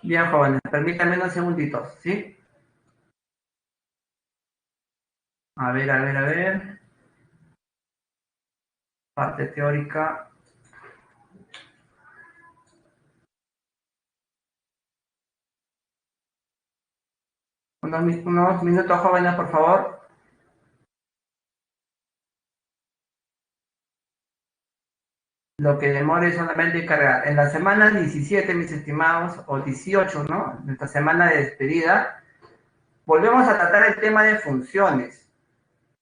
Bien, jóvenes, permítanme unos segunditos, ¿sí? A ver, a ver, a ver. Parte teórica. Unos minutos, jóvenes, por favor. Lo que demore solamente cargar. En la semana 17, mis estimados, o 18, ¿no? Nuestra semana de despedida, volvemos a tratar el tema de funciones.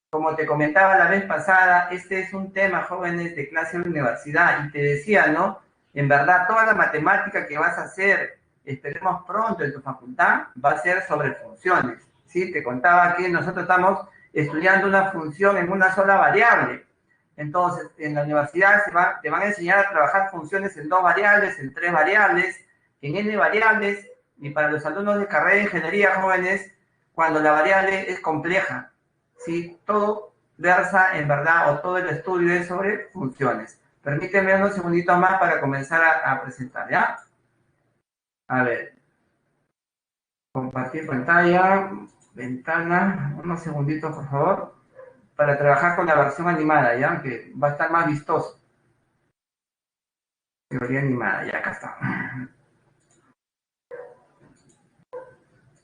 Como te comentaba la vez pasada, este es un tema, jóvenes, de clase de universidad. Y te decía, ¿no? En verdad, toda la matemática que vas a hacer, esperemos pronto en tu facultad, va a ser sobre funciones. ¿Sí? Te contaba que nosotros estamos estudiando una función en una sola variable. Entonces, en la universidad te van a enseñar a trabajar funciones en 2 variables, en 3 variables, en n variables, y para los alumnos de carrera de ingeniería, jóvenes, cuando la variable es compleja, ¿sí? Todo versa en verdad, o todo el estudio es sobre funciones. Permíteme unos segunditos más para comenzar a presentar, ¿ya? A ver, compartir pantalla, ventana, unos segunditos, por favor, para trabajar con la versión animada, ¿ya? Que va a estar más vistoso. Teoría animada, ya acá está.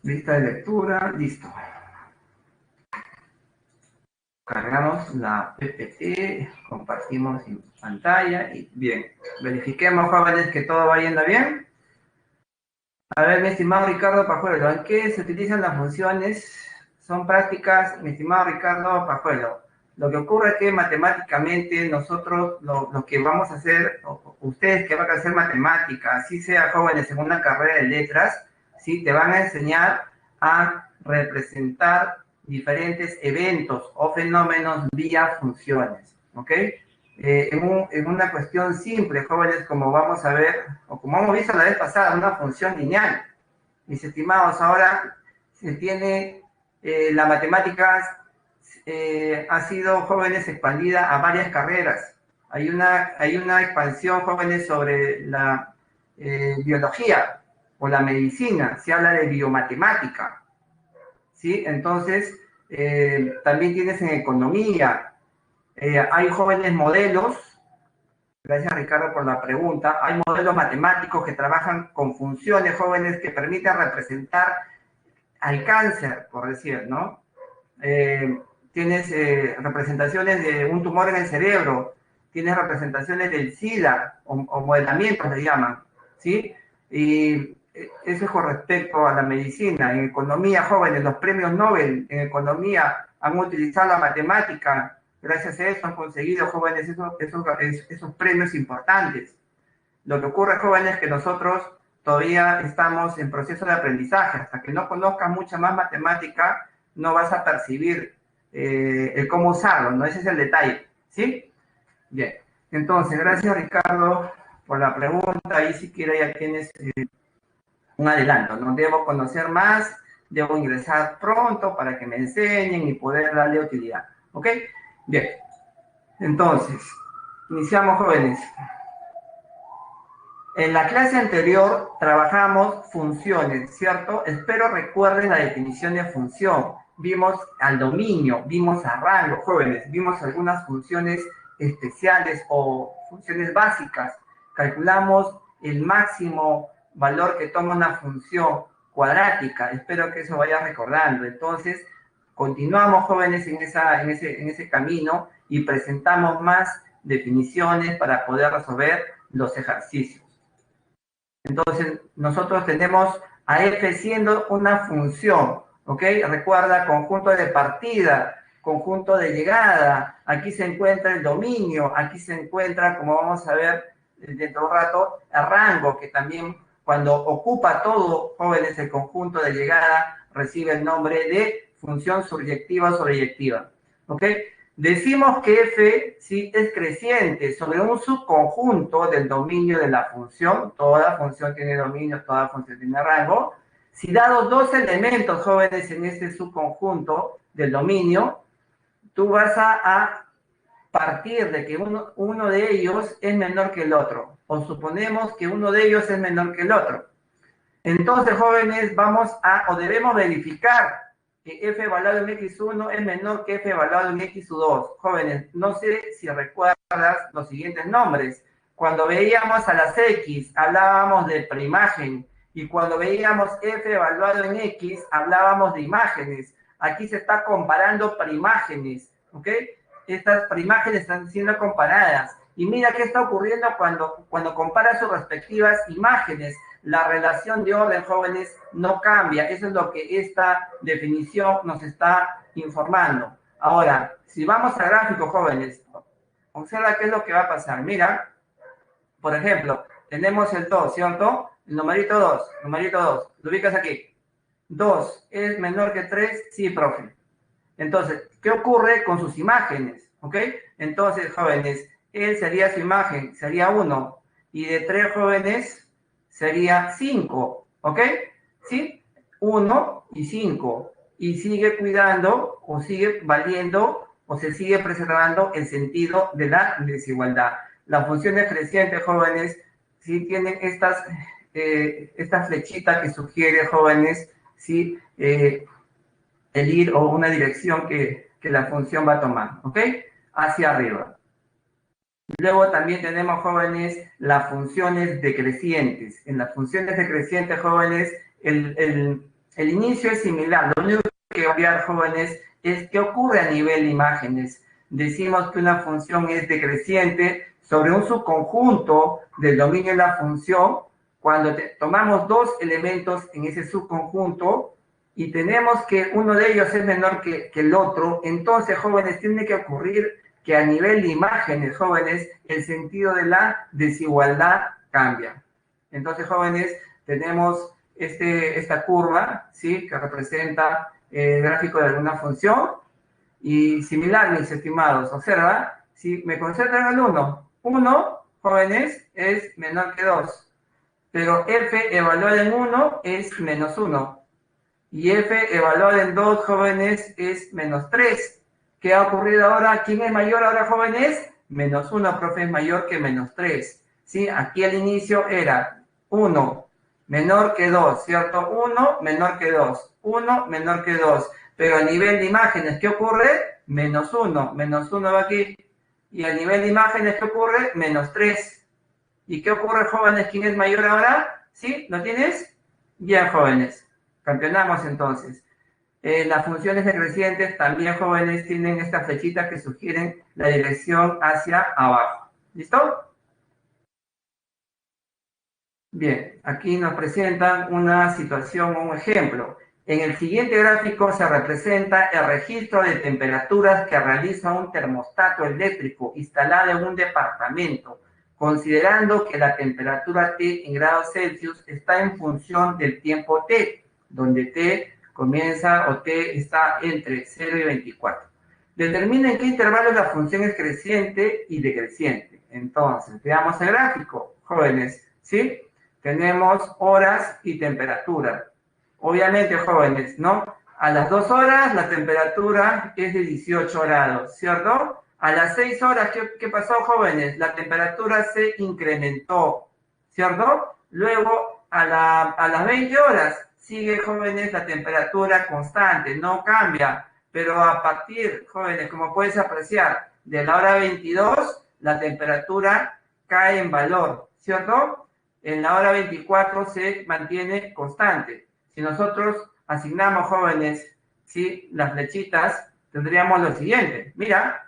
Lista de lectura, listo. Cargamos la PPT, compartimos en pantalla y bien. Verifiquemos, jóvenes, que todo va yendo bien. A ver, mi estimado Ricardo Pajuelo, ¿en qué se utilizan las funciones? Son prácticas, mi estimado Ricardo Pajuelo. Lo que ocurre es que matemáticamente nosotros lo que vamos a hacer, ustedes que van a hacer matemática, así sea jóvenes en una carrera de letras, ¿sí? Te van a enseñar a representar diferentes eventos o fenómenos vía funciones, ¿ok? En una cuestión simple, jóvenes, como vamos a ver, o como hemos visto la vez pasada, una función lineal. Mis estimados, ahora se tiene la matemática ha sido, jóvenes, expandida a varias carreras. Hay una expansión, jóvenes, sobre la biología o la medicina. Se habla de biomatemática, ¿sí? Entonces, también tienes en economía. Hay jóvenes modelos. Gracias, Ricardo, por la pregunta. Hay modelos matemáticos que trabajan con funciones, jóvenes, que permiten representar al cáncer, por decir, ¿no? Tienes representaciones de un tumor en el cerebro, tienes representaciones del SIDA, o modelamientos le llaman, ¿sí? Y eso es con respecto a la medicina. En economía, jóvenes, los premios Nobel en economía han utilizado la matemática. Gracias a eso han conseguido, jóvenes, esos premios importantes. Lo que ocurre, jóvenes, es que nosotros todavía estamos en proceso de aprendizaje. Hasta que no conozcas mucha más matemática, no vas a percibir el cómo usarlo, ¿no? Ese es el detalle, ¿sí? Bien. Entonces, gracias, Ricardo, por la pregunta. Ahí si quiere ya tienes un adelanto, ¿no? Debo conocer más, debo ingresar pronto para que me enseñen y poder darle utilidad, ¿ok? Bien. Entonces, iniciamos, jóvenes. En la clase anterior trabajamos funciones, ¿cierto? Espero recuerden la definición de función. Vimos al dominio, vimos a rango, jóvenes, vimos algunas funciones especiales o funciones básicas. Calculamos el máximo valor que toma una función cuadrática. Espero que eso vaya recordando. Entonces, continuamos, jóvenes, en ese camino y presentamos más definiciones para poder resolver los ejercicios. Entonces, nosotros tenemos a f siendo una función, ¿ok? Recuerda, conjunto de partida, conjunto de llegada, aquí se encuentra el dominio, aquí se encuentra, como vamos a ver dentro de un rato, el rango, que también cuando ocupa todo, jóvenes, el conjunto de llegada, recibe el nombre de función surjectiva o sobreyectiva, ¿ok? Decimos que f sí es creciente sobre un subconjunto del dominio de la función. Toda función tiene dominio, toda función tiene rango. Si dados dos elementos, jóvenes, en este subconjunto del dominio, tú vas a partir de que uno de ellos es menor que el otro. O suponemos que uno de ellos es menor que el otro. Entonces, jóvenes, debemos verificar que f evaluado en x1 es menor que f evaluado en x2. Jóvenes, no sé si recuerdas los siguientes nombres. Cuando veíamos a las x, hablábamos de preimagen. Y cuando veíamos f evaluado en x, hablábamos de imágenes. Aquí se está comparando preimágenes, ¿ok? Estas preimágenes están siendo comparadas. Y mira qué está ocurriendo cuando compara sus respectivas imágenes. La relación de orden, jóvenes, no cambia. Eso es lo que esta definición nos está informando. Ahora, si vamos al gráfico, jóvenes, observa qué es lo que va a pasar. Mira, por ejemplo, tenemos el 2, ¿cierto? El numerito 2, lo ubicas aquí. 2 es menor que 3, sí, profe. Entonces, ¿qué ocurre con sus imágenes? ¿Ok? Entonces, jóvenes, él sería su imagen, sería 1. Y de 3 jóvenes, sería 5. ¿Ok? ¿Sí? 1 y 5. Y sigue cuidando, o sigue valiendo, o se sigue preservando el sentido de la desigualdad. Las funciones crecientes, jóvenes, sí tienen estas flechitas que sugiere, jóvenes, sí, el ir o una dirección que la función va a tomar, ¿ok? Hacia arriba. Luego también tenemos, jóvenes, las funciones decrecientes. En las funciones decrecientes, jóvenes, el inicio es similar. Lo único que va a cambiar, jóvenes, es qué ocurre a nivel de imágenes. Decimos que una función es decreciente sobre un subconjunto del dominio de la función cuando tomamos dos elementos en ese subconjunto y tenemos que uno de ellos es menor que el otro. Entonces, jóvenes, tiene que ocurrir que a nivel de imágenes, jóvenes, el sentido de la desigualdad cambia. Entonces, jóvenes, tenemos esta curva, ¿sí? Que representa el gráfico de alguna función. Y similar, mis estimados, observa, si me concentro en el 1, 1, jóvenes, es menor que 2. Pero f evaluado en 1 es menos 1. Y f evaluado en 2, jóvenes, es menos 3. ¿Qué ha ocurrido ahora? ¿Quién es mayor ahora, jóvenes? Menos 1, profe, es mayor que menos 3. ¿Sí? Aquí al inicio era 1 menor que 2, ¿cierto? 1 menor que 2. 1 menor que 2. Pero a nivel de imágenes, ¿qué ocurre? Menos 1. Menos 1 va aquí. Y a nivel de imágenes, ¿qué ocurre? Menos 3. ¿Y qué ocurre, jóvenes? ¿Quién es mayor ahora? ¿Sí? ¿Lo tienes? Bien, jóvenes. Campeonamos entonces. Las funciones decrecientes también, jóvenes, tienen estas flechitas que sugieren la dirección hacia abajo. ¿Listo? Bien, aquí nos presentan una situación o un ejemplo. En el siguiente gráfico se representa el registro de temperaturas que realiza un termostato eléctrico instalado en un departamento, considerando que la temperatura T en grados Celsius está en función del tiempo T, donde T comienza o T está entre 0 y 24. Determina en qué intervalos la función es creciente y decreciente. Entonces, veamos el gráfico, jóvenes, ¿sí? Tenemos horas y temperatura. Obviamente, jóvenes, ¿no? A las 2 horas la temperatura es de 18 grados, ¿cierto? A las 6 horas, ¿qué pasó, jóvenes? La temperatura se incrementó, ¿cierto? Luego, a las 20 horas, sigue, jóvenes, la temperatura constante, no cambia. Pero a partir, jóvenes, como puedes apreciar, de la hora 22, la temperatura cae en valor, ¿cierto? En la hora 24 se mantiene constante. Si nosotros asignamos, jóvenes, ¿sí? Las flechitas, tendríamos lo siguiente. Mira,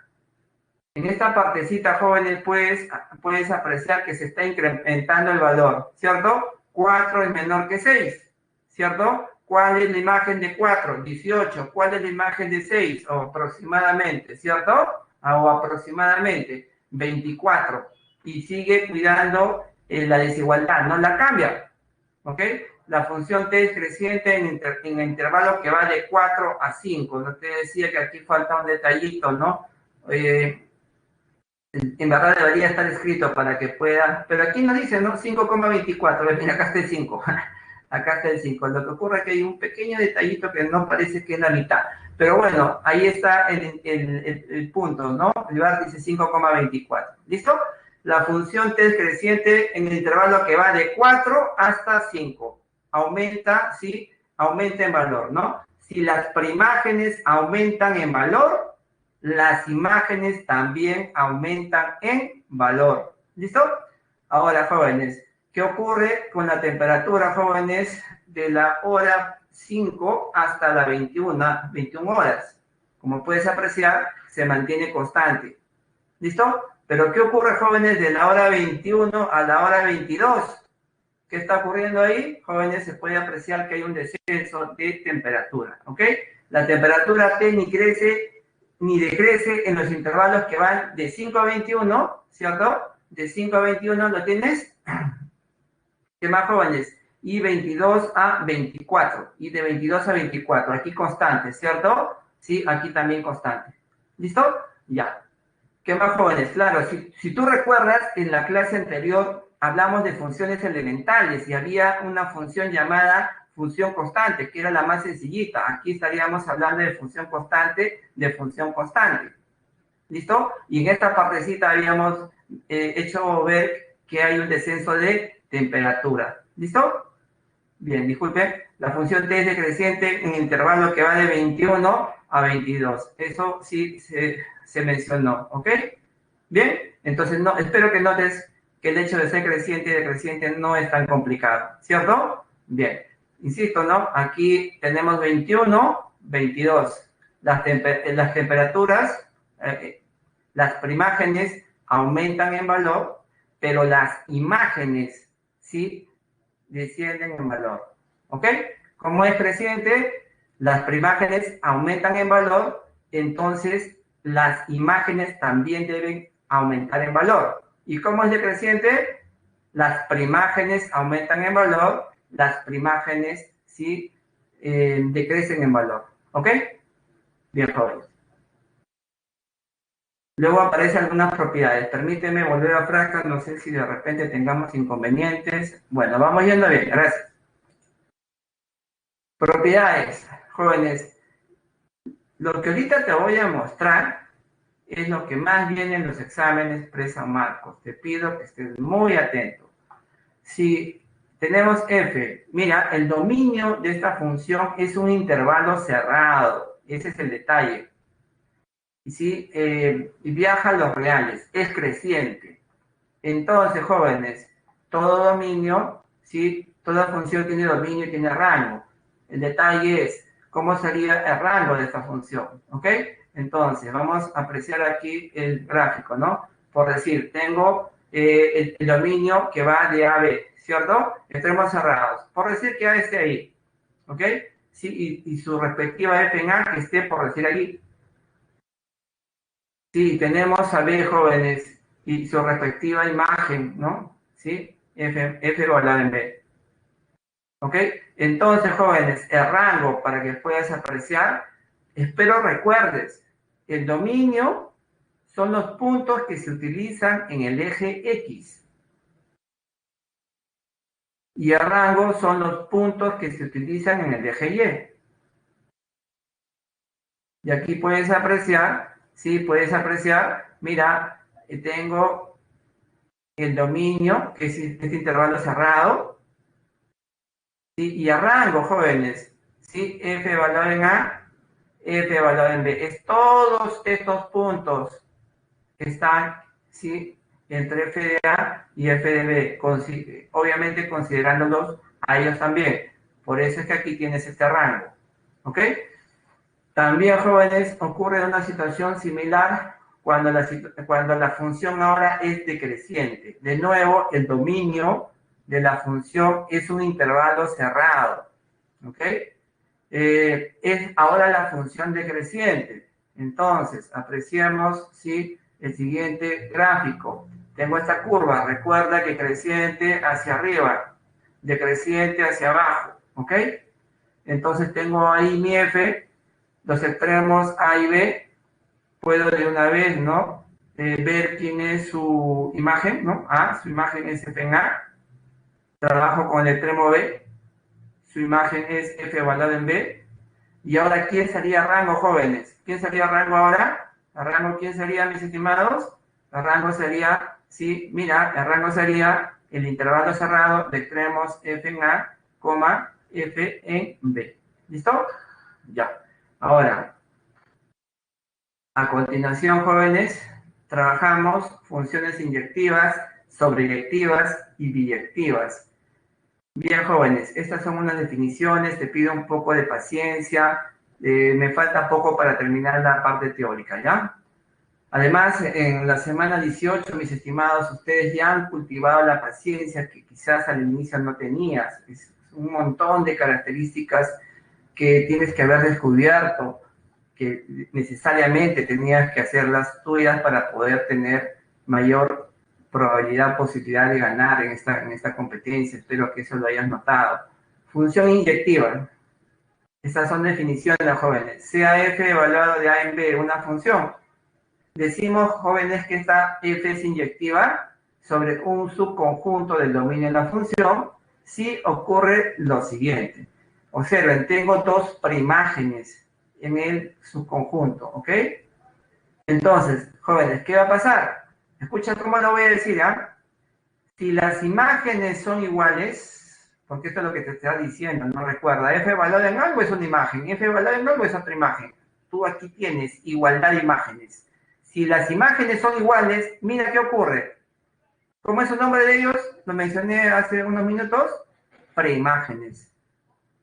en esta partecita, jóvenes, puedes apreciar que se está incrementando el valor, ¿cierto? 4 es menor que 6, ¿cierto? ¿Cuál es la imagen de 4? 18. ¿Cuál es la imagen de 6? O aproximadamente, ¿cierto? O aproximadamente 24. Y sigue cuidando la desigualdad, no la cambia, ¿ok? La función t es creciente en el intervalo que va de 4 a 5. No te decía que aquí falta un detallito, ¿no? En verdad debería estar escrito para que pueda, pero aquí no dice, ¿no? 5,24, mira, acá está el 5. Acá está el 5. Lo que ocurre es que hay un pequeño detallito que no parece que es la mitad. Pero bueno, ahí está el punto, ¿no? El vértice 5,24. ¿Listo? La función t es creciente en el intervalo que va de 4 hasta 5. aumenta, ¿sí? Aumenta en valor, ¿no? Si las preimágenes aumentan en valor, las imágenes también aumentan en valor. ¿Listo? Ahora, jóvenes, ¿qué ocurre con la temperatura, jóvenes, de la hora 5 hasta la 21 horas? Como puedes apreciar, se mantiene constante. ¿Listo? Pero ¿qué ocurre, jóvenes, de la hora 21 a la hora 22? ¿Qué está ocurriendo ahí? Jóvenes, se puede apreciar que hay un descenso de temperatura, ¿ok? La temperatura T ni crece ni decrece en los intervalos que van de 5 a 21, ¿cierto? De 5 a 21 lo tienes. ¿Qué más, jóvenes? Y 22 a 24. Y de 22 a 24. Aquí constante, ¿cierto? Sí, aquí también constante. ¿Listo? Ya. ¿Qué más, jóvenes? Claro, si tú recuerdas, en la clase anterior hablamos de funciones elementales y había una función llamada función constante, que era la más sencillita. Aquí estaríamos hablando de función constante, ¿Listo? Y en esta partecita habíamos hecho ver que hay un descenso de temperatura. ¿Listo? Bien, disculpen. La función t es decreciente en intervalo que va de 21 a 22. Eso sí se mencionó, ¿ok? Bien, entonces no, espero que notes que el hecho de ser creciente y decreciente no es tan complicado, ¿cierto? Bien, insisto, ¿no? Aquí tenemos 21, 22. Las temperaturas, las preimágenes aumentan en valor, pero las imágenes, ¿sí? Descienden en valor, ¿ok? Como es creciente, las preimágenes aumentan en valor, entonces las imágenes también deben aumentar en valor. ¿Y cómo es decreciente? Las preimágenes aumentan en valor, las preimágenes sí decrecen en valor, ¿ok? Bien, jóvenes. Luego aparecen algunas propiedades. Permíteme volver a fracas, no sé si de repente tengamos inconvenientes. Bueno, vamos yendo bien, gracias. Propiedades, jóvenes. Lo que ahorita te voy a mostrar es lo que más viene en los exámenes presa Marcos. Te pido que estés muy atento. Si tenemos f, mira, el dominio de esta función es un intervalo cerrado. Ese es el detalle. Y si viaja a los reales, es creciente. Entonces, jóvenes, todo dominio, ¿sí? Toda función tiene dominio y tiene rango. El detalle es cómo sería el rango de esta función, ¿ok? Entonces, vamos a apreciar aquí el gráfico, ¿no? Por decir, tengo el dominio que va de A a B, ¿cierto? Extremos cerrados. Por decir que A esté ahí, ¿ok? Sí, y su respectiva f en A que esté, por decir ahí. Sí, tenemos a B, jóvenes, y su respectiva imagen, ¿no? ¿Sí? F valorado en B. ¿Ok? Entonces, jóvenes, el rango para que puedas apreciar, espero recuerdes, el dominio son los puntos que se utilizan en el eje X. Y el rango son los puntos que se utilizan en el eje Y. Y aquí puedes apreciar, sí, puedes apreciar, mira, tengo el dominio, que es este intervalo cerrado, ¿sí? Y el rango, jóvenes, ¿sí? F valorado en A, F valorado en B. Es todos estos puntos que están, ¿sí? Entre F de A y F de B, obviamente considerándolos a ellos también. Por eso es que aquí tienes este rango, ¿ok? También, jóvenes, ocurre una situación similar cuando la función ahora es decreciente. De nuevo, el dominio de la función es un intervalo cerrado. ¿Ok? Es ahora la función decreciente. Entonces, apreciemos, ¿sí? El siguiente gráfico. Tengo esta curva. Recuerda que creciente hacia arriba, decreciente hacia abajo. ¿Ok? Entonces, tengo ahí mi f, los extremos A y B, puedo de una vez, ¿no? Ver quién es su imagen, ¿no? A, su imagen es F en A. Trabajo con el extremo B, su imagen es F evaluado en B. Y ahora, ¿quién sería rango, jóvenes? ¿Quién sería rango ahora? ¿El rango quién sería, mis estimados? El rango sería, sí, mira, el rango sería el intervalo cerrado de extremos F en A coma, f en b. ¿Listo? Ya. Ahora, a continuación, jóvenes, trabajamos funciones inyectivas, sobreyectivas y biyectivas. Bien, jóvenes, estas son unas definiciones, te pido un poco de paciencia, me falta poco para terminar la parte teórica, ¿ya? Además, en la semana 18, mis estimados, ustedes ya han cultivado la paciencia que quizás al inicio no tenías. Es un montón de características que tienes que haber descubierto, que necesariamente tenías que hacerlas tuyas para poder tener mayor probabilidad, posibilidad de ganar en esta competencia. Espero que eso lo hayas notado. Función inyectiva. Estas son definiciones, jóvenes. Sea f evaluado de a en b una función. Decimos, jóvenes, que esta f es inyectiva sobre un subconjunto del dominio de la función si ocurre lo siguiente. Observen, tengo dos preimágenes en el subconjunto, ¿ok? Entonces, jóvenes, ¿qué va a pasar? Escucha cómo lo voy a decir, ¿ah? Si las imágenes son iguales, porque esto es lo que te está diciendo, no recuerda, f valor en algo es una imagen, f valor en algo es otra imagen. Tú aquí tienes igualdad de imágenes. Si las imágenes son iguales, mira qué ocurre. ¿Cómo es el nombre de ellos? Lo mencioné hace unos minutos. Preimágenes.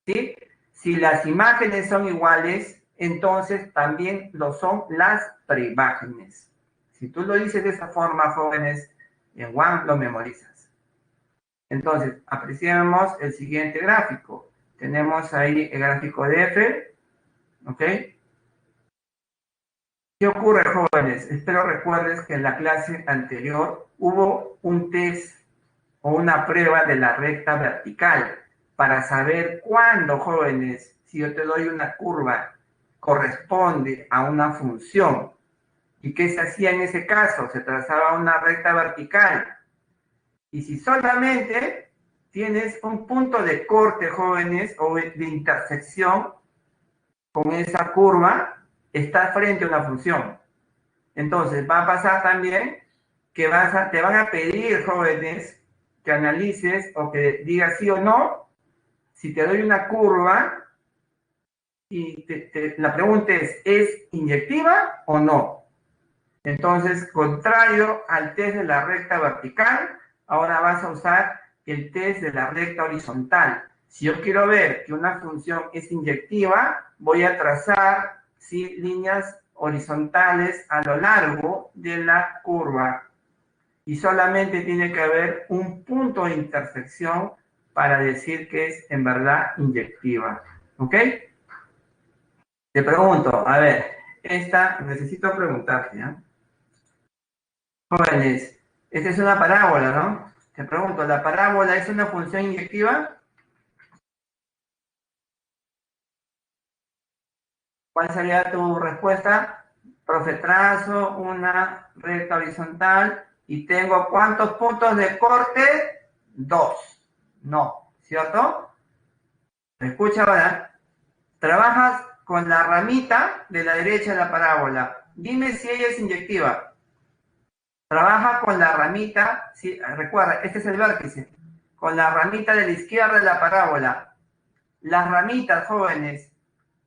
¿Sí? Si las imágenes son iguales, entonces también lo son las preimágenes. Si tú lo dices de esa forma, jóvenes, en One lo memorizas. Entonces, apreciemos el siguiente gráfico. Tenemos ahí el gráfico de F, ¿ok? ¿Qué ocurre, jóvenes? Espero recuerdes que en la clase anterior hubo un test o una prueba de la recta vertical para saber cuándo, jóvenes, si yo te doy una curva, corresponde a una función. ¿Y qué se hacía en ese caso? Se trazaba una recta vertical. Y si solamente tienes un punto de corte, jóvenes, o de intersección con esa curva, está frente a una función. Entonces, va a pasar también que te van a pedir, jóvenes, que analices o que digas sí o no. Si te doy una curva y la pregunta ¿es inyectiva o no? Entonces, contrario al test de la recta vertical, ahora vas a usar el test de la recta horizontal. Si yo quiero ver que una función es inyectiva, voy a trazar ¿sí? líneas horizontales a lo largo de la curva. Y solamente tiene que haber un punto de intersección para decir que es en verdad inyectiva. ¿Ok? Te pregunto, a ver, necesito preguntarte, ¿ya? Jóvenes, esta es una parábola, ¿no? Te pregunto, ¿la parábola es una función inyectiva? ¿Cuál sería tu respuesta? Profe, trazo una recta horizontal y tengo ¿cuántos puntos de corte? 2. No, ¿cierto? Escucha ahora. Trabajas con la ramita de la derecha de la parábola. Dime si ella es inyectiva. Trabaja con la ramita, sí, recuerda, este es el vértice, con la ramita de la izquierda de la parábola. Las ramitas, jóvenes,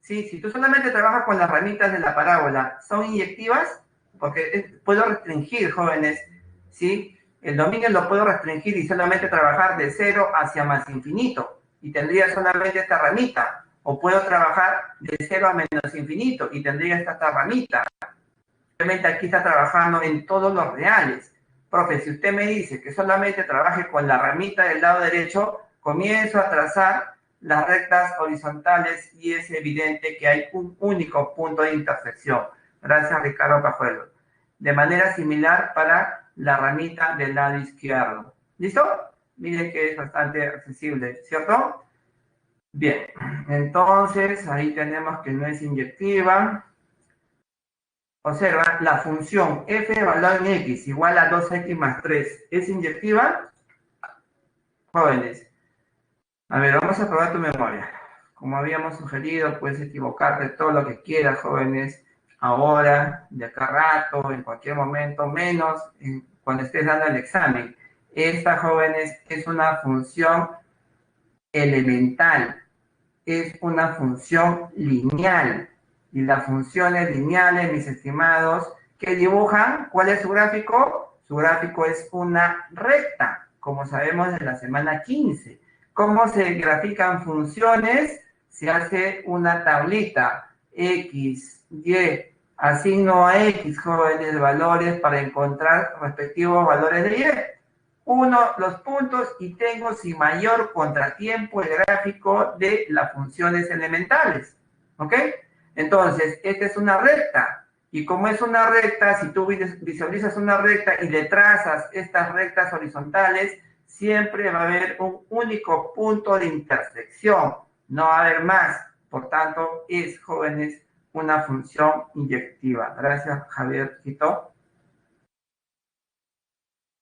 ¿sí? Si tú solamente trabajas con las ramitas de la parábola, ¿son inyectivas? Porque puedo restringir, jóvenes, ¿sí? El dominio lo puedo restringir y solamente trabajar de 0 hacia más infinito. Y tendría solamente esta ramita. O puedo trabajar de 0 a menos infinito y tendría esta ramita. Obviamente aquí está trabajando en todos los reales. Profe, si usted me dice que solamente trabaje con la ramita del lado derecho, comienzo a trazar las rectas horizontales y es evidente que hay un único punto de intersección. Gracias, Ricardo Cajuelo. De manera similar para la ramita del lado izquierdo. ¿Listo? Miren que es bastante accesible, ¿cierto? Bien, entonces ahí tenemos que no es inyectiva. Observa, la función f evaluada en x igual a 2x más 3, ¿es inyectiva? Jóvenes, a ver, vamos a probar tu memoria. Como habíamos sugerido, puedes equivocarte todo lo que quieras, jóvenes, ahora, de acá rato, en cualquier momento, menos cuando estés dando el examen. Esta, jóvenes, es una función elemental, es una función lineal. Y las funciones lineales, mis estimados, ¿qué dibujan? ¿Cuál es su gráfico? Su gráfico es una recta, como sabemos en la semana 15. ¿Cómo se grafican funciones? Se hace una tablita, X, Y, asigno a X, jóvenes, valores para encontrar respectivos valores de Y. Uno, los puntos, y tengo sin mayor contratiempo el gráfico de las funciones elementales. ¿Ok? Entonces, esta es una recta. Y como es una recta, si tú visualizas una recta y le trazas estas rectas horizontales, siempre va a haber un único punto de intersección. No va a haber más. Por tanto, es, jóvenes, una función inyectiva. Gracias, Javier Quito.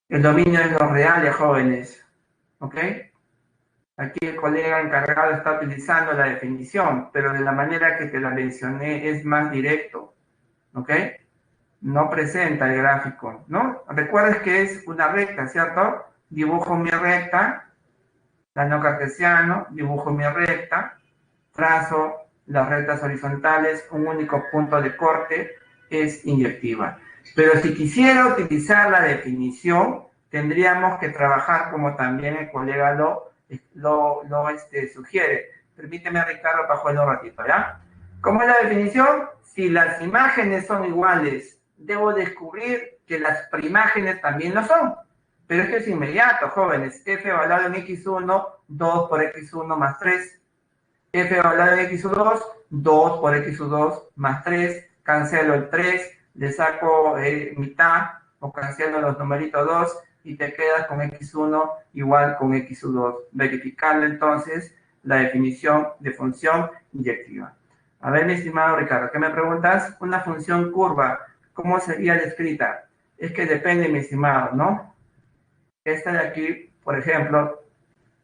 El dominio es los reales, jóvenes. ¿Ok? Aquí el colega encargado está utilizando la definición, pero de la manera que te la mencioné es más directo. ¿Ok? No presenta el gráfico, ¿no? Recuerdes que es una recta, ¿cierto? Dibujo mi recta, plano cartesiano, dibujo mi recta, trazo las rectas horizontales, un único punto de corte es inyectiva. Pero si quisiera utilizar la definición, tendríamos que trabajar como también el colega lo sugiere. Permíteme, Ricardo, Pajuelo un ratito, ¿ya? ¿Cómo es la definición? Si las imágenes son iguales, debo descubrir que las preimágenes también lo son. Pero esto es inmediato, jóvenes. F evaluado en x1, 2 por x1 más 3. F evaluado en x2, 2 por x2 más 3. Cancelo el 3, le saco mitad, o cancelo los numeritos 2, y te quedas con x1 igual con x2. Verificando entonces la definición de función inyectiva. A ver, mi estimado Ricardo, ¿qué me preguntas? Una función curva, ¿cómo sería descrita? Es que depende, mi estimado, ¿no? Esta de aquí, por ejemplo,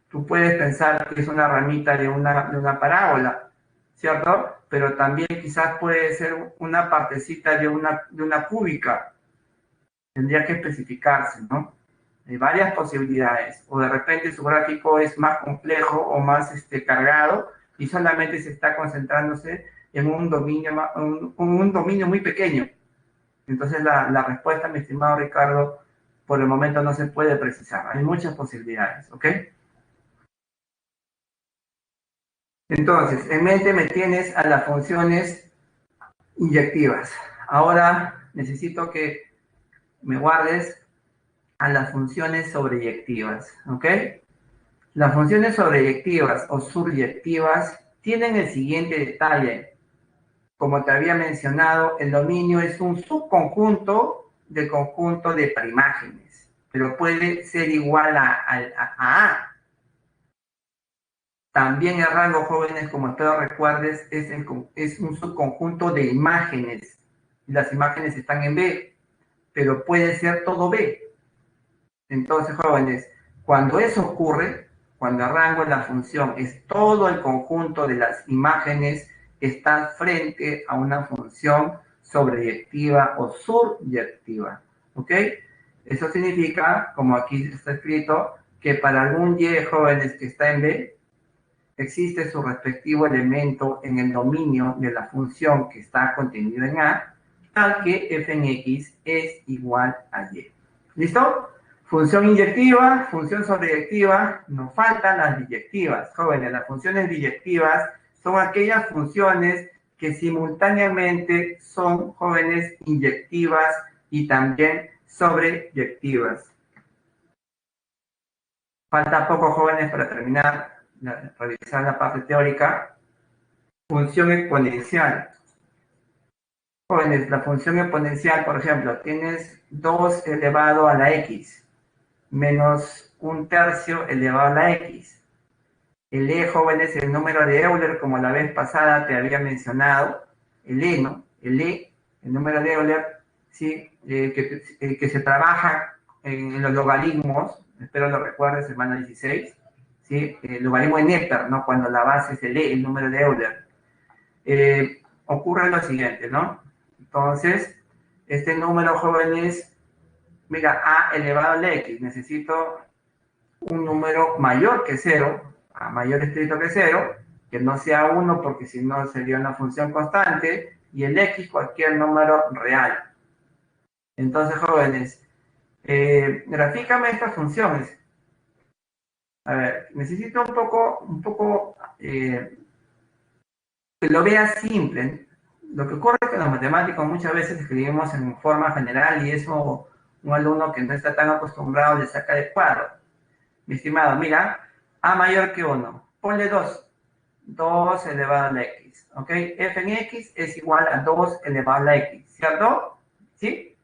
tú puedes pensar que es una ramita de una parábola, ¿cierto? Pero también quizás puede ser una partecita de una cúbica. Tendría que especificarse, ¿no? Hay varias posibilidades. O de repente su gráfico es más complejo o más cargado y solamente se está concentrándose en un dominio muy pequeño. Entonces la respuesta, mi estimado Ricardo, por el momento no se puede precisar. Hay muchas posibilidades, ¿ok? Entonces, en mente me tienes a las funciones inyectivas. Ahora necesito que me guardes a las funciones sobreyectivas, ¿ok? Las funciones sobreyectivas o suryectivas tienen el siguiente detalle. Como te había mencionado, el dominio es un subconjunto del conjunto de preimágenes, pero puede ser igual a A. También el rango, jóvenes, como espero recuerdes, es un subconjunto de imágenes. Las imágenes están en B, pero puede ser todo B. Entonces, jóvenes, cuando eso ocurre, cuando el rango de la función es todo el conjunto de las imágenes, está frente a una función sobreyectiva o suryectiva. ¿Ok? Eso significa, como aquí está escrito, que para algún Y, jóvenes, que está en B, existe su respectivo elemento en el dominio de la función que está contenida en A, tal que f en x es igual a y. ¿Listo? Función inyectiva, función sobreyectiva, nos faltan las biyectivas. Jóvenes, las funciones biyectivas son aquellas funciones que simultáneamente son, jóvenes, inyectivas y también sobreyectivas. Falta poco, jóvenes, para terminar revisar la parte teórica. Función exponencial. Jóvenes, la función exponencial, por ejemplo, tienes 2 elevado a la x menos 1/3 elevado a la x. El E, jóvenes, el número de Euler, como la vez pasada te había mencionado. El E, ¿no? El E, el número de Euler, ¿sí? Que se trabaja en los logaritmos, espero lo recuerdes, semana 16. ¿Sí? El logaritmo de Neper, ¿no? Cuando la base es el E, el número de Euler. Ocurre lo siguiente, ¿no? Entonces, este número, jóvenes, mira, A elevado a la X, necesito un número mayor que 0 a mayor estricto que 0, que no sea 1 porque si no sería una función constante, y el x cualquier número real. Entonces, jóvenes, grafícame estas funciones. A ver, necesito un poco que lo veas simple. Lo que ocurre es que los matemáticos muchas veces escribimos en forma general y eso un alumno que no está tan acostumbrado le saca de cuadro. Mi estimado, mira, a mayor que 1, ponle 2. 2 elevado a la x, ¿ok? F en x es igual a 2 elevado a la x, ¿cierto? ¿Sí?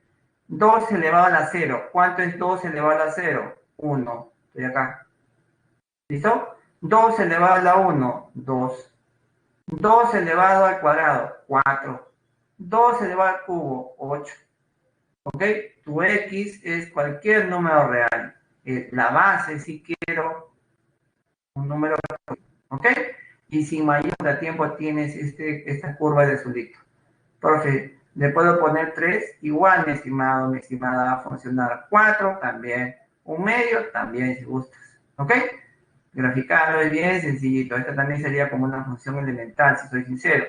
2 elevado a la 0. ¿Cuánto es 2 elevado a la 0? 1. Estoy acá. ¿Listo? 2 elevado a la 1, 2. 2 elevado al cuadrado, 4. 2 elevado al cubo, 8. ¿Ok? Tu x es cualquier número real. La base, si quiero, un número, ¿ok? Y sin mayor tiempo tienes esta curva de azulito. Profe, le puedo poner 3, igual, mi estimado, mi estimada, va a funcionar. 4, también. Un medio, también, si gustas. ¿Ok? Graficarlo es bien sencillito. Esta también sería como una función elemental, si soy sincero.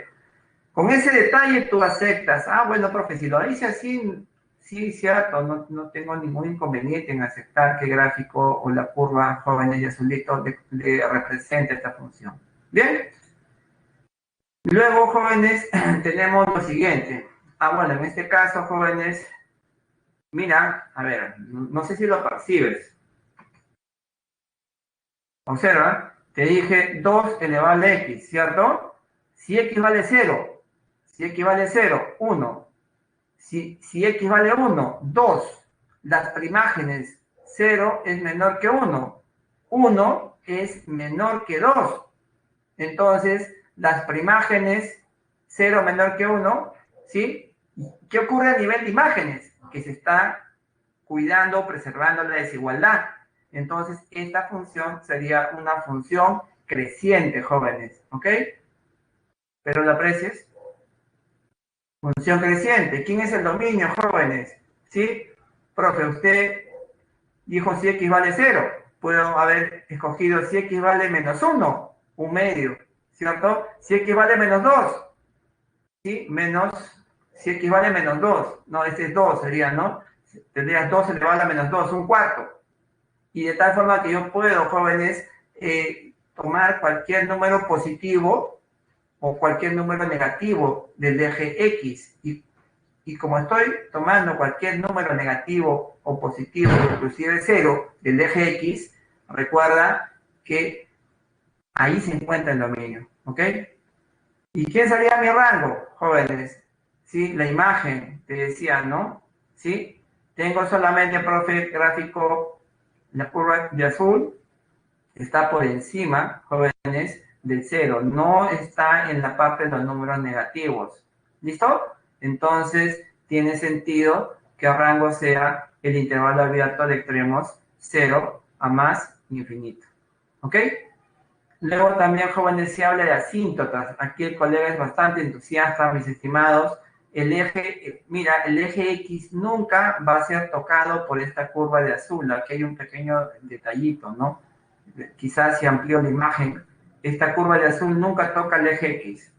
Con ese detalle tú aceptas. Ah, bueno, profe, si lo hice así, sí, cierto, no tengo ningún inconveniente en aceptar que el gráfico o la curva jóvenes y azulito le represente esta función. Bien. Luego, jóvenes, tenemos lo siguiente. Ah, bueno, en este caso, jóvenes, mira, a ver, no sé si lo percibes. Observa, te dije 2 elevado a la x, ¿cierto? Si x vale 0, si x vale 0, 1. Si x vale 1, 2. Las primágenes 0 es menor que 1. 1 es menor que 2. Entonces, las primágenes 0 menor que 1, ¿sí? ¿Qué ocurre a nivel de imágenes? Que se está cuidando, preservando la desigualdad. Entonces, esta función sería una función creciente, jóvenes, ¿ok? ¿Pero lo aprecias? Función creciente. ¿Quién es el dominio, jóvenes? ¿Sí? Profe, usted dijo si x vale 0. Puedo haber escogido si x vale menos 1, un medio, ¿cierto? Si x vale menos 2, ¿sí? Menos, si x vale menos 2. No, este es 2 sería, ¿no? Tendrías 2 elevado a la menos 2, un cuarto. Y de tal forma que yo puedo, jóvenes, tomar cualquier número positivo o cualquier número negativo del eje X. Y como estoy tomando cualquier número negativo o positivo, inclusive 0, del eje X, recuerda que ahí se encuentra el dominio, ¿ok? ¿Y quién sería mi rango, jóvenes? ¿Sí? La imagen, te decía, ¿no? ¿Sí? Tengo solamente, profe, gráfico, la curva de azul, está por encima, jóvenes, del 0. No está en la parte de los números negativos. ¿Listo? Entonces, tiene sentido que el rango sea el intervalo abierto de extremos 0 a más infinito. ¿Ok? Luego también, jóvenes, se habla de asíntotas. Aquí el colega es bastante entusiasta, mis estimados. El eje, mira, el eje X nunca va a ser tocado por esta curva de azul. Aquí hay un pequeño detallito, ¿no? Quizás si amplío la imagen, esta curva de azul nunca toca el eje X.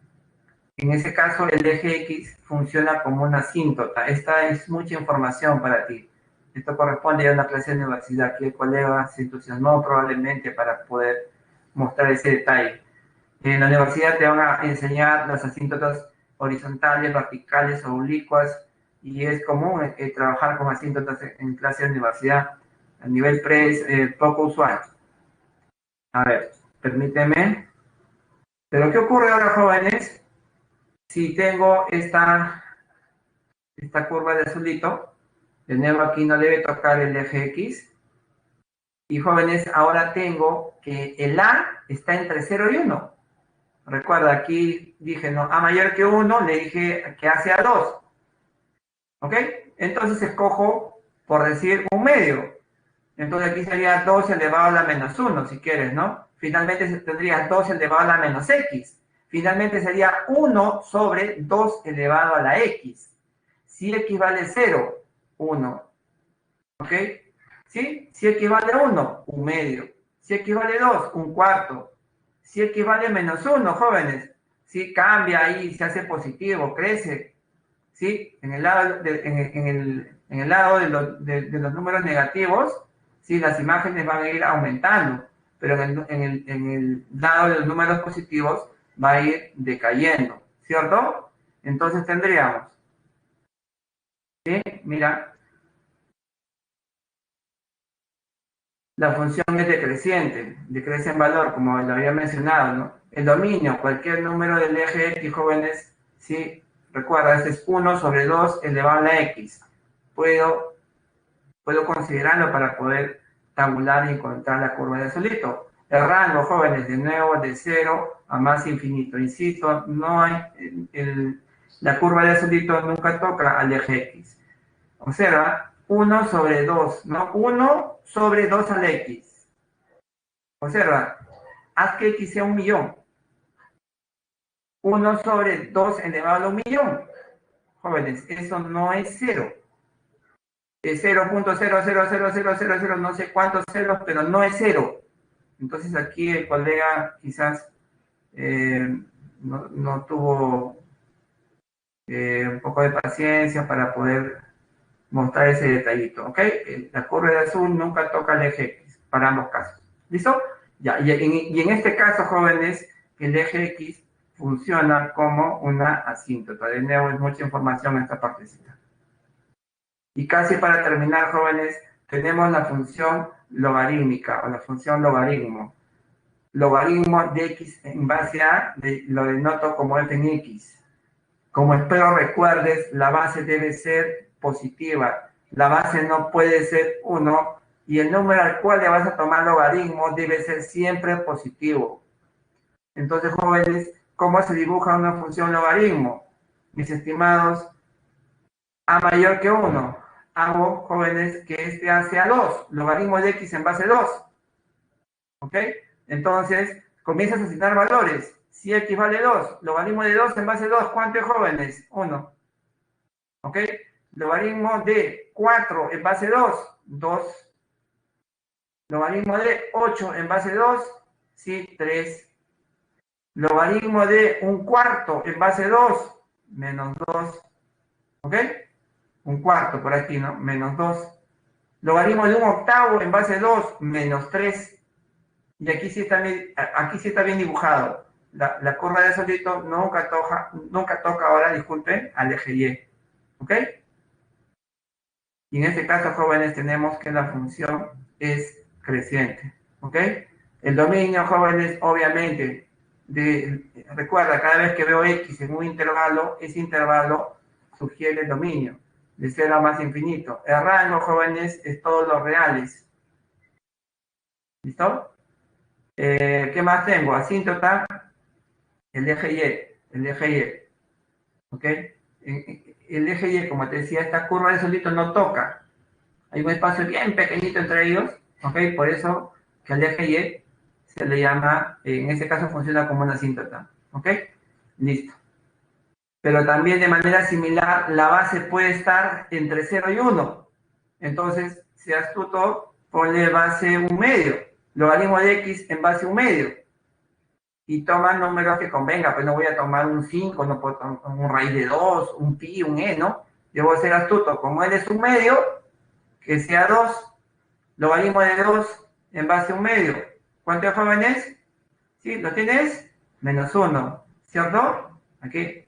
En ese caso, el eje X funciona como una asíntota. Esta es mucha información para ti. Esto corresponde a una clase de universidad que el colega se entusiasmó probablemente para poder mostrar ese detalle. En la universidad te van a enseñar las asíntotas horizontales, verticales o oblicuas, y es común trabajar con asíntotas en clase de universidad. A nivel pre es poco usual. A ver, permíteme. Pero ¿qué ocurre ahora, jóvenes? Si tengo esta curva de azulito, de nuevo aquí no debe tocar el eje X. Y jóvenes, ahora tengo que el A está entre 0 y 1. Recuerda, aquí dije, no, A mayor que 1, le dije que A sea 2. ¿Ok? Entonces escojo, por decir, un medio. Entonces aquí sería 2 elevado a la menos 1, si quieres, ¿no? Finalmente tendrías 2 elevado a la menos x. Finalmente sería 1 sobre 2 elevado a la x. Si x vale 0, 1. ¿Ok? ¿Sí? Si x vale 1, un medio. Si x vale 2, un cuarto. Si X vale menos 1, jóvenes, ¿sí? Cambia ahí, se hace positivo, crece, ¿sí? En el lado en el lado de los números negativos, ¿sí? Las imágenes van a ir aumentando, pero en el lado de los números positivos va a ir decayendo, ¿cierto? Entonces tendríamos, ¿sí? Mira, la función es decreciente, decrece en valor, como lo había mencionado, ¿no? El dominio, cualquier número del eje X, jóvenes, ¿sí? Recuerda, este es 1 sobre 2 elevado a la X. Puedo considerarlo para poder tabular y encontrar la curva de solito. El rango, jóvenes, de nuevo, de 0 a más infinito. Insisto, no hay, la curva de solito nunca toca al eje X. Observa, 1 sobre 2, ¿no? 1 sobre 2 al X. Observa, haz que X sea 1.000.000. 1 sobre 2 elevado a 1.000.000. Jóvenes, eso no es 0. Es 0.0000000, no sé cuántos ceros, pero no es 0. Entonces aquí el colega quizás no tuvo un poco de paciencia para poder mostrar ese detallito, ¿ok? La curva de azul nunca toca el eje X, para ambos casos. ¿Listo? Ya, y en este caso, jóvenes, el eje X funciona como una asíntota. De nuevo, es mucha información en esta partecita. Y casi para terminar, jóvenes, tenemos la función logarítmica o la función logaritmo. Logaritmo de X en base a, lo denoto como f en X. Como espero recuerdes, la base debe ser positiva. La base no puede ser 1 y el número al cual le vas a tomar logaritmo debe ser siempre positivo. Entonces, jóvenes, ¿cómo se dibuja una función logaritmo? Mis estimados, a mayor que 1. Hago, jóvenes, que este A sea 2. Logaritmo de X en base 2. ¿Ok? Entonces, comienzas a asignar valores. Si X vale 2, logaritmo de 2 en base 2, ¿cuánto es, jóvenes? 1. ¿Ok? Logaritmo de 4 en base 2, 2. Logaritmo de 8 en base 2, sí, 3. Logaritmo de un cuarto en base 2, menos 2. ¿Ok? Un cuarto por aquí, ¿no? Menos 2. Logaritmo de un octavo en base 2, menos 3. Y aquí sí está bien dibujado. La curva de solito nunca toca ahora, disculpen, al eje Y. ¿Ok? Y en este caso, jóvenes, tenemos que la función es creciente. ¿Ok? El dominio, jóvenes, obviamente, recuerda, cada vez que veo X en un intervalo, ese intervalo sugiere el dominio, de 0 a más infinito. El rango, jóvenes, es todos los reales. ¿Listo? ¿Qué más tengo? Asíntota, el eje Y, el eje Y. ¿Ok? El eje Y, como te decía, esta curva de solito no toca. Hay un espacio bien pequeñito entre ellos, ¿ok? Por eso que el eje Y se le llama, en este caso funciona como una asíntota, ¿ok? Listo. Pero también de manera similar, la base puede estar entre 0 y 1. Entonces, si astuto, ponle base 1 medio, logaritmo de X en base 1 medio. Y toma números que convenga, pues no voy a tomar un 5, no puedo tomar un raíz de 2, un pi, un e, ¿no? Debo ser astuto, como él es 1 medio, que sea 2, logaritmo de 2 en base a 1 medio. ¿Cuántos jóvenes? ¿Sí? ¿Lo tienes? Menos 1, ¿cierto? Aquí.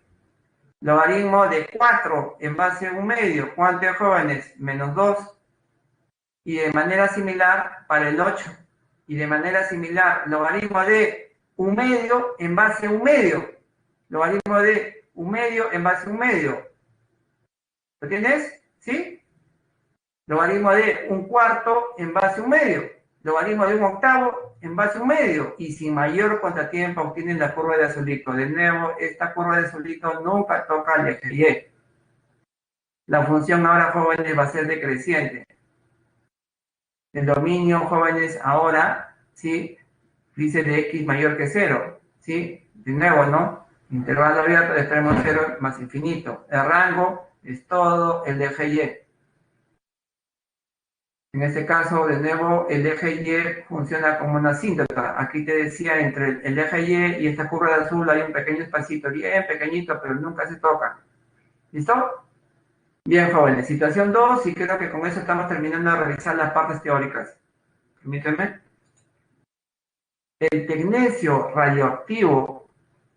Logaritmo de 4 en base a 1 medio. ¿Cuántos jóvenes? Menos 2. Y de manera similar para el 8. Y de manera similar, logaritmo de 1 medio en base a 1 medio. Logaritmo de 1 medio en base a 1 medio. ¿Lo tienes? ¿Sí? Logaritmo de 1 cuarto en base a 1 medio. Logaritmo de 1 octavo en base a 1 medio. Y sin mayor contratiempo obtienen la curva de azulito. De nuevo, esta curva de azulito nunca toca el eje Y. La función ahora, jóvenes, va a ser decreciente. El dominio, jóvenes, ahora, ¿sí? Dice de X mayor que 0, ¿sí? De nuevo, ¿no? Intervalo abierto de extremo 0 más infinito. El rango es todo el eje Y. En este caso, de nuevo, el eje Y funciona como una asíntota. Aquí te decía, entre el eje Y esta curva de azul hay un pequeño espacito, bien pequeñito, pero nunca se toca. ¿Listo? Bien, jóvenes. Situación 2, y creo que con eso estamos terminando de revisar las partes teóricas. Permítanme. El tecnecio radioactivo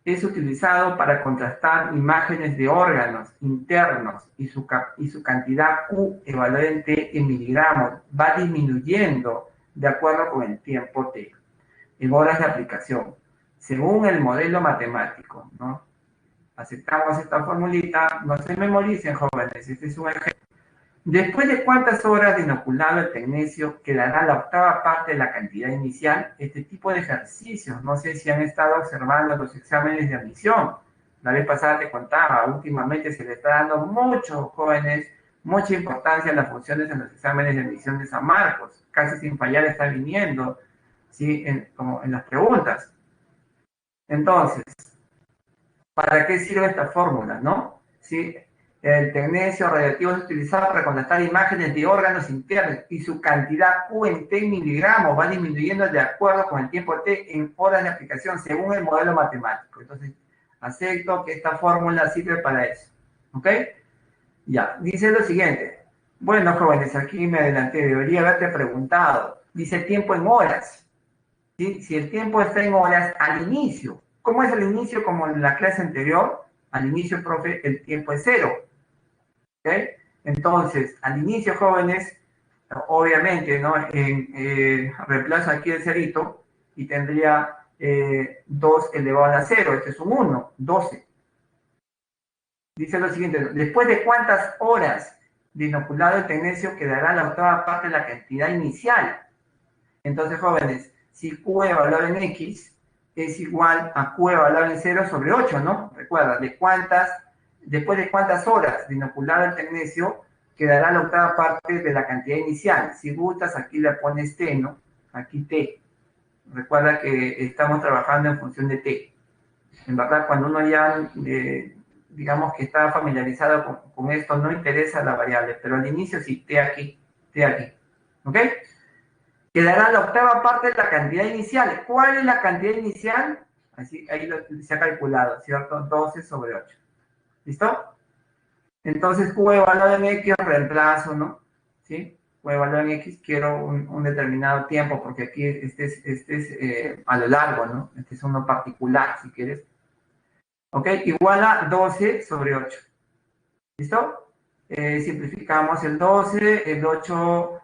es utilizado para contrastar imágenes de órganos internos y su cantidad Q equivalente en miligramos va disminuyendo de acuerdo con el tiempo T, en horas de aplicación, según el modelo matemático, ¿no? Aceptamos esta formulita, no se memoricen, jóvenes, este es un ejemplo. Después de cuántas horas de inoculado el tecnecio quedará la octava parte de la cantidad inicial. Este tipo de ejercicios, no sé si han estado observando los exámenes de admisión. La vez pasada te contaba, últimamente se le está dando muchos jóvenes, mucha importancia a las funciones en los exámenes de admisión de San Marcos. Casi sin fallar está viniendo, ¿sí? Como en las preguntas. Entonces, ¿para qué sirve esta fórmula, no? ¿Sí? El tecnecio radioactivo es utilizado para contrastar imágenes de órganos internos y su cantidad Q en T miligramos va disminuyendo de acuerdo con el tiempo T en horas de aplicación según el modelo matemático. Entonces, acepto que esta fórmula sirve para eso. ¿Ok? Ya, dice lo siguiente. Bueno, jóvenes, aquí me adelanté, debería haberte preguntado. Dice tiempo en horas. ¿Sí? Si el tiempo está en horas al inicio, ¿cómo es al inicio? Como en la clase anterior, al inicio, profe, el tiempo es 0. ¿Ok? Entonces, al inicio, jóvenes, obviamente, ¿no? Reemplazo aquí el cerito y tendría 2 elevado a la 0. Este es un 1, 12. Dice lo siguiente, después de cuántas horas de inoculado el tecnecio quedará la octava parte de la cantidad inicial. Entonces, jóvenes, si Q evaluado en X es igual a Q evaluado en 0 sobre 8, ¿no? Recuerda, después de cuántas horas de inoculado el tecnecio quedará la octava parte de la cantidad inicial. Si gustas, aquí le pones T, ¿no? Aquí T. Recuerda que estamos trabajando en función de T. En verdad, cuando uno ya, digamos que está familiarizado con esto, no interesa la variable, pero al inicio sí, T aquí, T aquí. ¿Ok? Quedará la octava parte de la cantidad inicial. ¿Cuál es la cantidad inicial? Así, ahí se ha calculado, ¿cierto? 12 sobre 8. ¿Listo? Entonces, Q evaluado en X, reemplazo, ¿no? ¿Sí? Q evaluado en X, quiero un determinado tiempo, porque aquí este es a lo largo, ¿no? Este es uno particular, si quieres. ¿Ok? Igual a 12 sobre 8. ¿Listo? Simplificamos el 12, el 8,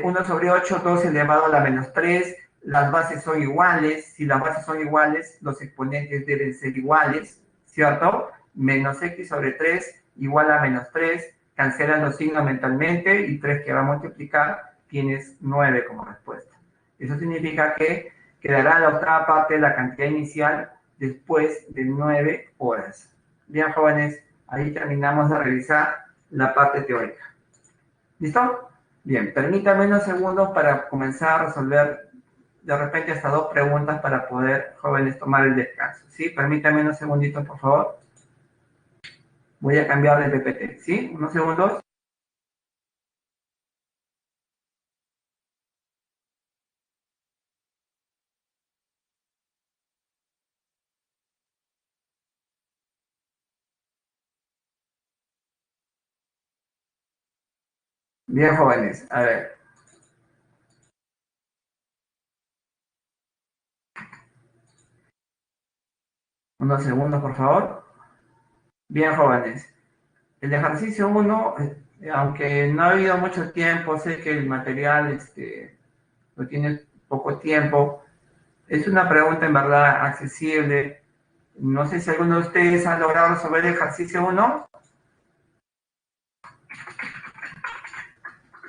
1 sobre 8, 12 elevado a la menos 3. Las bases son iguales. Si las bases son iguales, los exponentes deben ser iguales, ¿cierto? Menos x sobre 3 igual a menos 3. Cancelan los signos mentalmente y 3 que va a multiplicar, tienes 9 como respuesta. Eso significa que quedará la octava parte de la cantidad inicial después de 9 horas. Bien, jóvenes. Ahí terminamos de revisar la parte teórica. ¿Listo? Bien, permítanme unos segundos para comenzar a resolver de repente hasta 2 preguntas para poder, jóvenes, tomar el descanso. ¿Sí? Permítanme unos segunditos, por favor. Voy a cambiar de PPT. ¿Sí? Unos segundos. Bien, jóvenes. A ver. Unos segundos, por favor. Bien, jóvenes. El ejercicio 1, aunque no ha habido mucho tiempo, sé que el material lo tiene poco tiempo. Es una pregunta en verdad accesible. No sé si alguno de ustedes ha logrado resolver el ejercicio 1.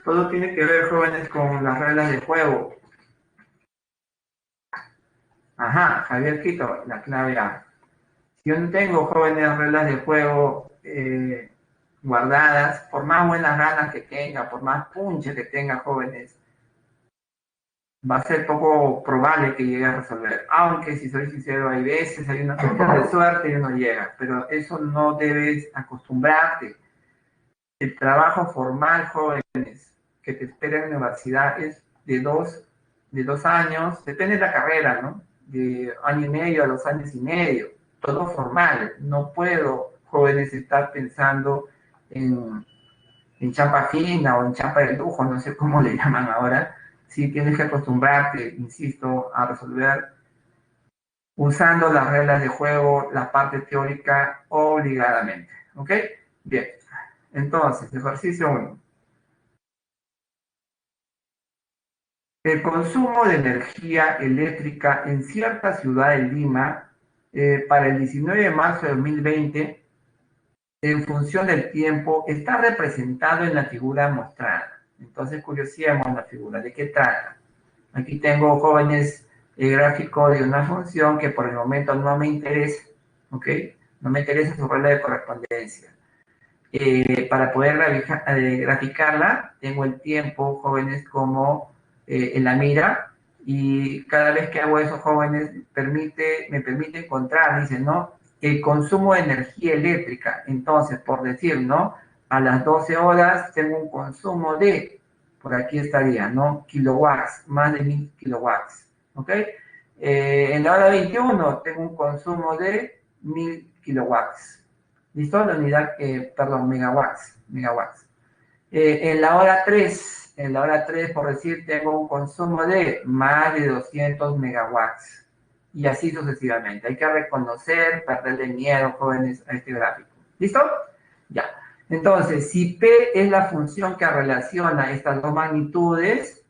Todo tiene que ver, jóvenes, con las reglas del juego. Ajá, Javier Quito, la clave A. Si yo no tengo, jóvenes, reglas de juego guardadas, por más buenas ganas que tenga, por más punche que tenga, jóvenes, va a ser poco probable que llegue a resolver. Aunque, si soy sincero, hay veces, hay una cuestión de suerte y uno llega. Pero eso no debes acostumbrarte. El trabajo formal, jóvenes, que te espera en la universidad es de dos años, depende de la carrera, ¿no? De año y medio a 2 años y medio, todo formal. No puedo, jóvenes, estar pensando en chapa fina o en chapa de lujo, no sé cómo le llaman ahora. Sí, tienes que acostumbrarte, insisto, a resolver usando las reglas de juego, la parte teórica obligadamente. ¿Ok? Bien. Entonces, ejercicio 1. El consumo de energía eléctrica en cierta ciudad de Lima para el 19 de marzo de 2020, en función del tiempo, está representado en la figura mostrada. Entonces, curioseemos la figura. ¿De qué trata? Aquí tengo, jóvenes, el gráfico de una función que por el momento no me interesa, ¿ok? No me interesa su regla de correspondencia. Para poder graficarla, tengo el tiempo, jóvenes, como en la mira, y cada vez que hago eso, jóvenes, me permite encontrar, dice, ¿no? El consumo de energía eléctrica. Entonces, por decir, ¿no? A las 12 horas tengo un consumo de, por aquí estaría, ¿no? Kilowatts, más de 1000 kilowatts, ¿ok? En la hora 21 tengo un consumo de 1000 kilowatts. ¿Listo? La unidad, perdón, megawatts. En la hora 3, por decir, tengo un consumo de más de 200 megawatts. Y así sucesivamente. Hay que reconocer, perderle miedo, jóvenes, a este gráfico. ¿Listo? Ya. Entonces, si P es la función que relaciona estas dos magnitudes,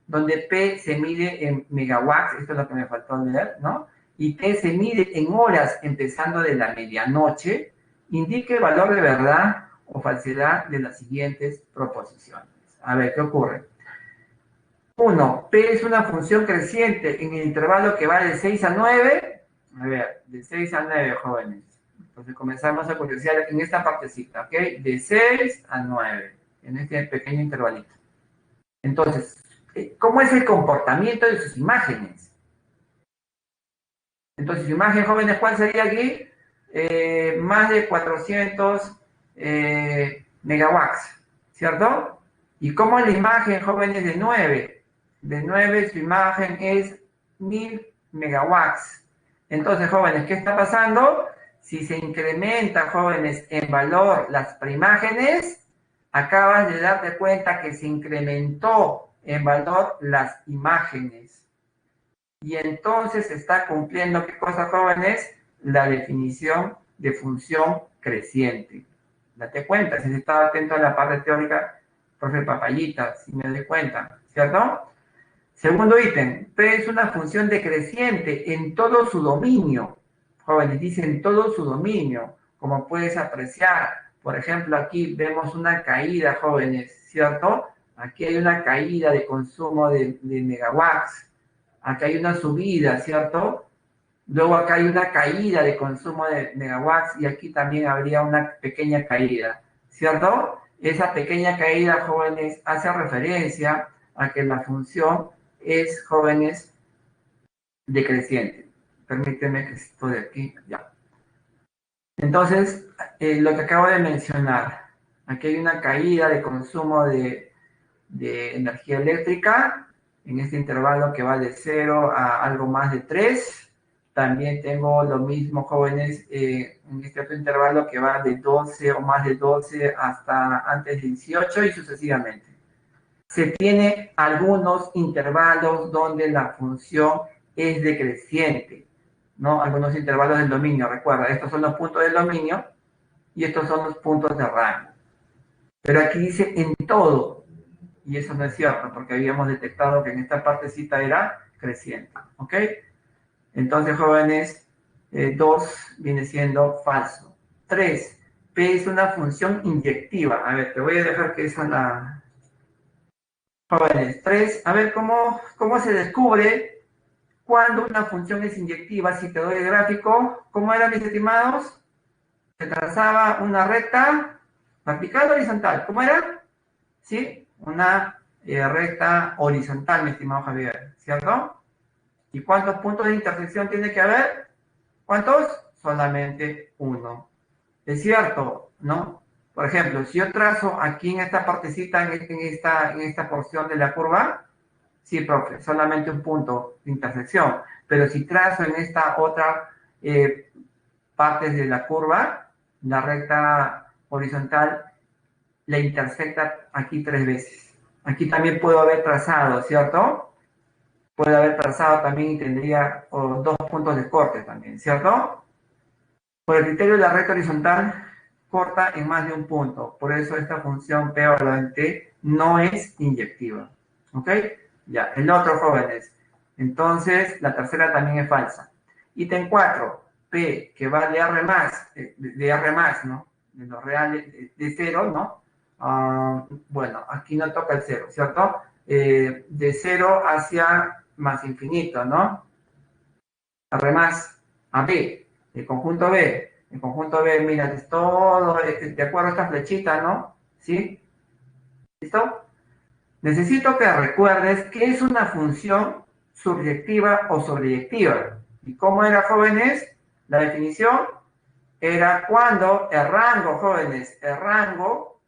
donde P se mide en megawatts, esto es lo que me faltó leer, ¿no? Y T se mide en horas empezando de la medianoche, indique el valor de verdad o falsedad de las siguientes proposiciones. A ver, ¿qué ocurre? 1. P es una función creciente en el intervalo que va de 6 a 9. A ver, de 6 a 9, jóvenes. Entonces comenzamos a curiosear en esta partecita, ¿ok? De 6 a 9, en este pequeño intervalito. Entonces, ¿cómo es el comportamiento de sus imágenes? Entonces, su imagen, jóvenes, ¿cuál sería aquí? Más de 400 megawatts, ¿cierto? ¿Y cómo es la imagen, jóvenes, de 9? De 9 su imagen es 1000 megawatts. Entonces, jóvenes, ¿qué está pasando? Si se incrementa, jóvenes, en valor las preimágenes, acabas de darte cuenta que se incrementó en valor las imágenes. Y entonces está cumpliendo, ¿qué cosa, jóvenes? La definición de función creciente. Date cuenta, si se estaba atento a la parte teórica, profe Papayita, si me doy cuenta, ¿cierto? Segundo ítem, P es una función decreciente en todo su dominio. Jóvenes, dice en todo su dominio, como puedes apreciar. Por ejemplo, aquí vemos una caída, jóvenes, ¿cierto? Aquí hay una caída de consumo de megawatts. Acá hay una subida, ¿cierto? Luego acá hay una caída de consumo de megawatts y aquí también habría una pequeña caída, ¿cierto? Esa pequeña caída, jóvenes, hace referencia a que la función es, jóvenes, decreciente. Permíteme que esto de aquí, ya. Entonces, lo que acabo de mencionar, aquí hay una caída de consumo de energía eléctrica en este intervalo que va de 0 a algo más de 3. También tengo lo mismo, jóvenes, en este otro intervalo que va de 12 o más de 12 hasta antes de 18 y sucesivamente. Se tiene algunos intervalos donde la función es decreciente, ¿no? Algunos intervalos del dominio, recuerda, estos son los puntos del dominio y estos son los puntos de rango. Pero aquí dice en todo, y eso no es cierto, porque habíamos detectado que en esta partecita era creciente, ¿ok? Entonces, jóvenes, 2 viene siendo falso. 3, P es una función inyectiva. A ver, te voy a dejar que esa la... Jóvenes, 3, a ver, ¿cómo se descubre cuando una función es inyectiva? Si te doy el gráfico, ¿cómo era, mis estimados? Se trazaba una recta vertical o horizontal. ¿Cómo era? ¿Sí? Una recta horizontal, mi estimado Javier, ¿cierto? ¿Y cuántos puntos de intersección tiene que haber? ¿Cuántos? Solamente uno. Es cierto, ¿no? Por ejemplo, si yo trazo aquí en esta partecita, en esta porción de la curva, sí, profe, solamente un punto de intersección. Pero si trazo en esta otra parte de la curva, la recta horizontal la intersecta aquí 3 veces. Aquí también puedo haber trazado, ¿cierto? Puede haber trazado también y tendría 2 puntos de corte también, ¿cierto? Por el criterio de la recta horizontal, corta en más de un punto. Por eso esta función P valor T no es inyectiva. ¿Ok? Ya, el otro, jóvenes. Entonces, la tercera también es falsa. Ítem 4, P, que va de R más, ¿no? De los reales, de 0, ¿no? Bueno, aquí no toca el 0, ¿cierto? De 0 hacia más infinito, ¿no? R más a B, el conjunto B. El conjunto B, mira, es todo de acuerdo a esta flechita, ¿no? ¿Sí? ¿Listo? Necesito que recuerdes qué es una función subyectiva o sobreyectiva. ¿Y cómo era, jóvenes? La definición era cuando el rango, jóvenes, el rango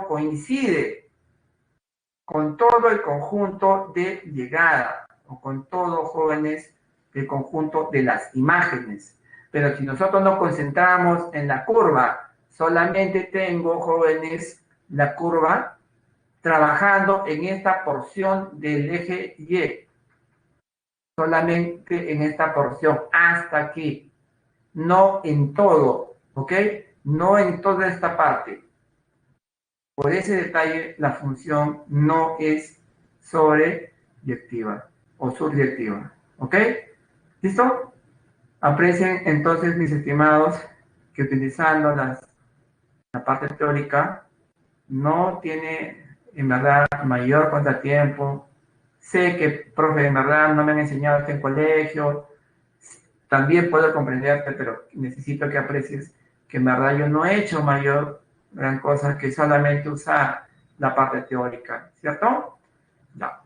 coincide con todo el conjunto de llegada, o con todo, jóvenes, el conjunto de las imágenes. Pero si nosotros nos concentramos en la curva, solamente tengo, jóvenes, la curva trabajando en esta porción del eje Y, solamente en esta porción, hasta aquí, no en todo, ¿ok? No en toda esta parte. Por ese detalle, la función no es sobreyectiva o subyectiva, ¿ok? ¿Listo? Aprecien entonces, mis estimados, que utilizando la parte teórica no tiene, en verdad, mayor contratiempo. Sé que, profe, en verdad no me han enseñado esto en colegio, también puedo comprenderte, pero necesito que aprecies que en verdad yo no he hecho mayor gran cosa que solamente usar la parte teórica, ¿cierto? Ya.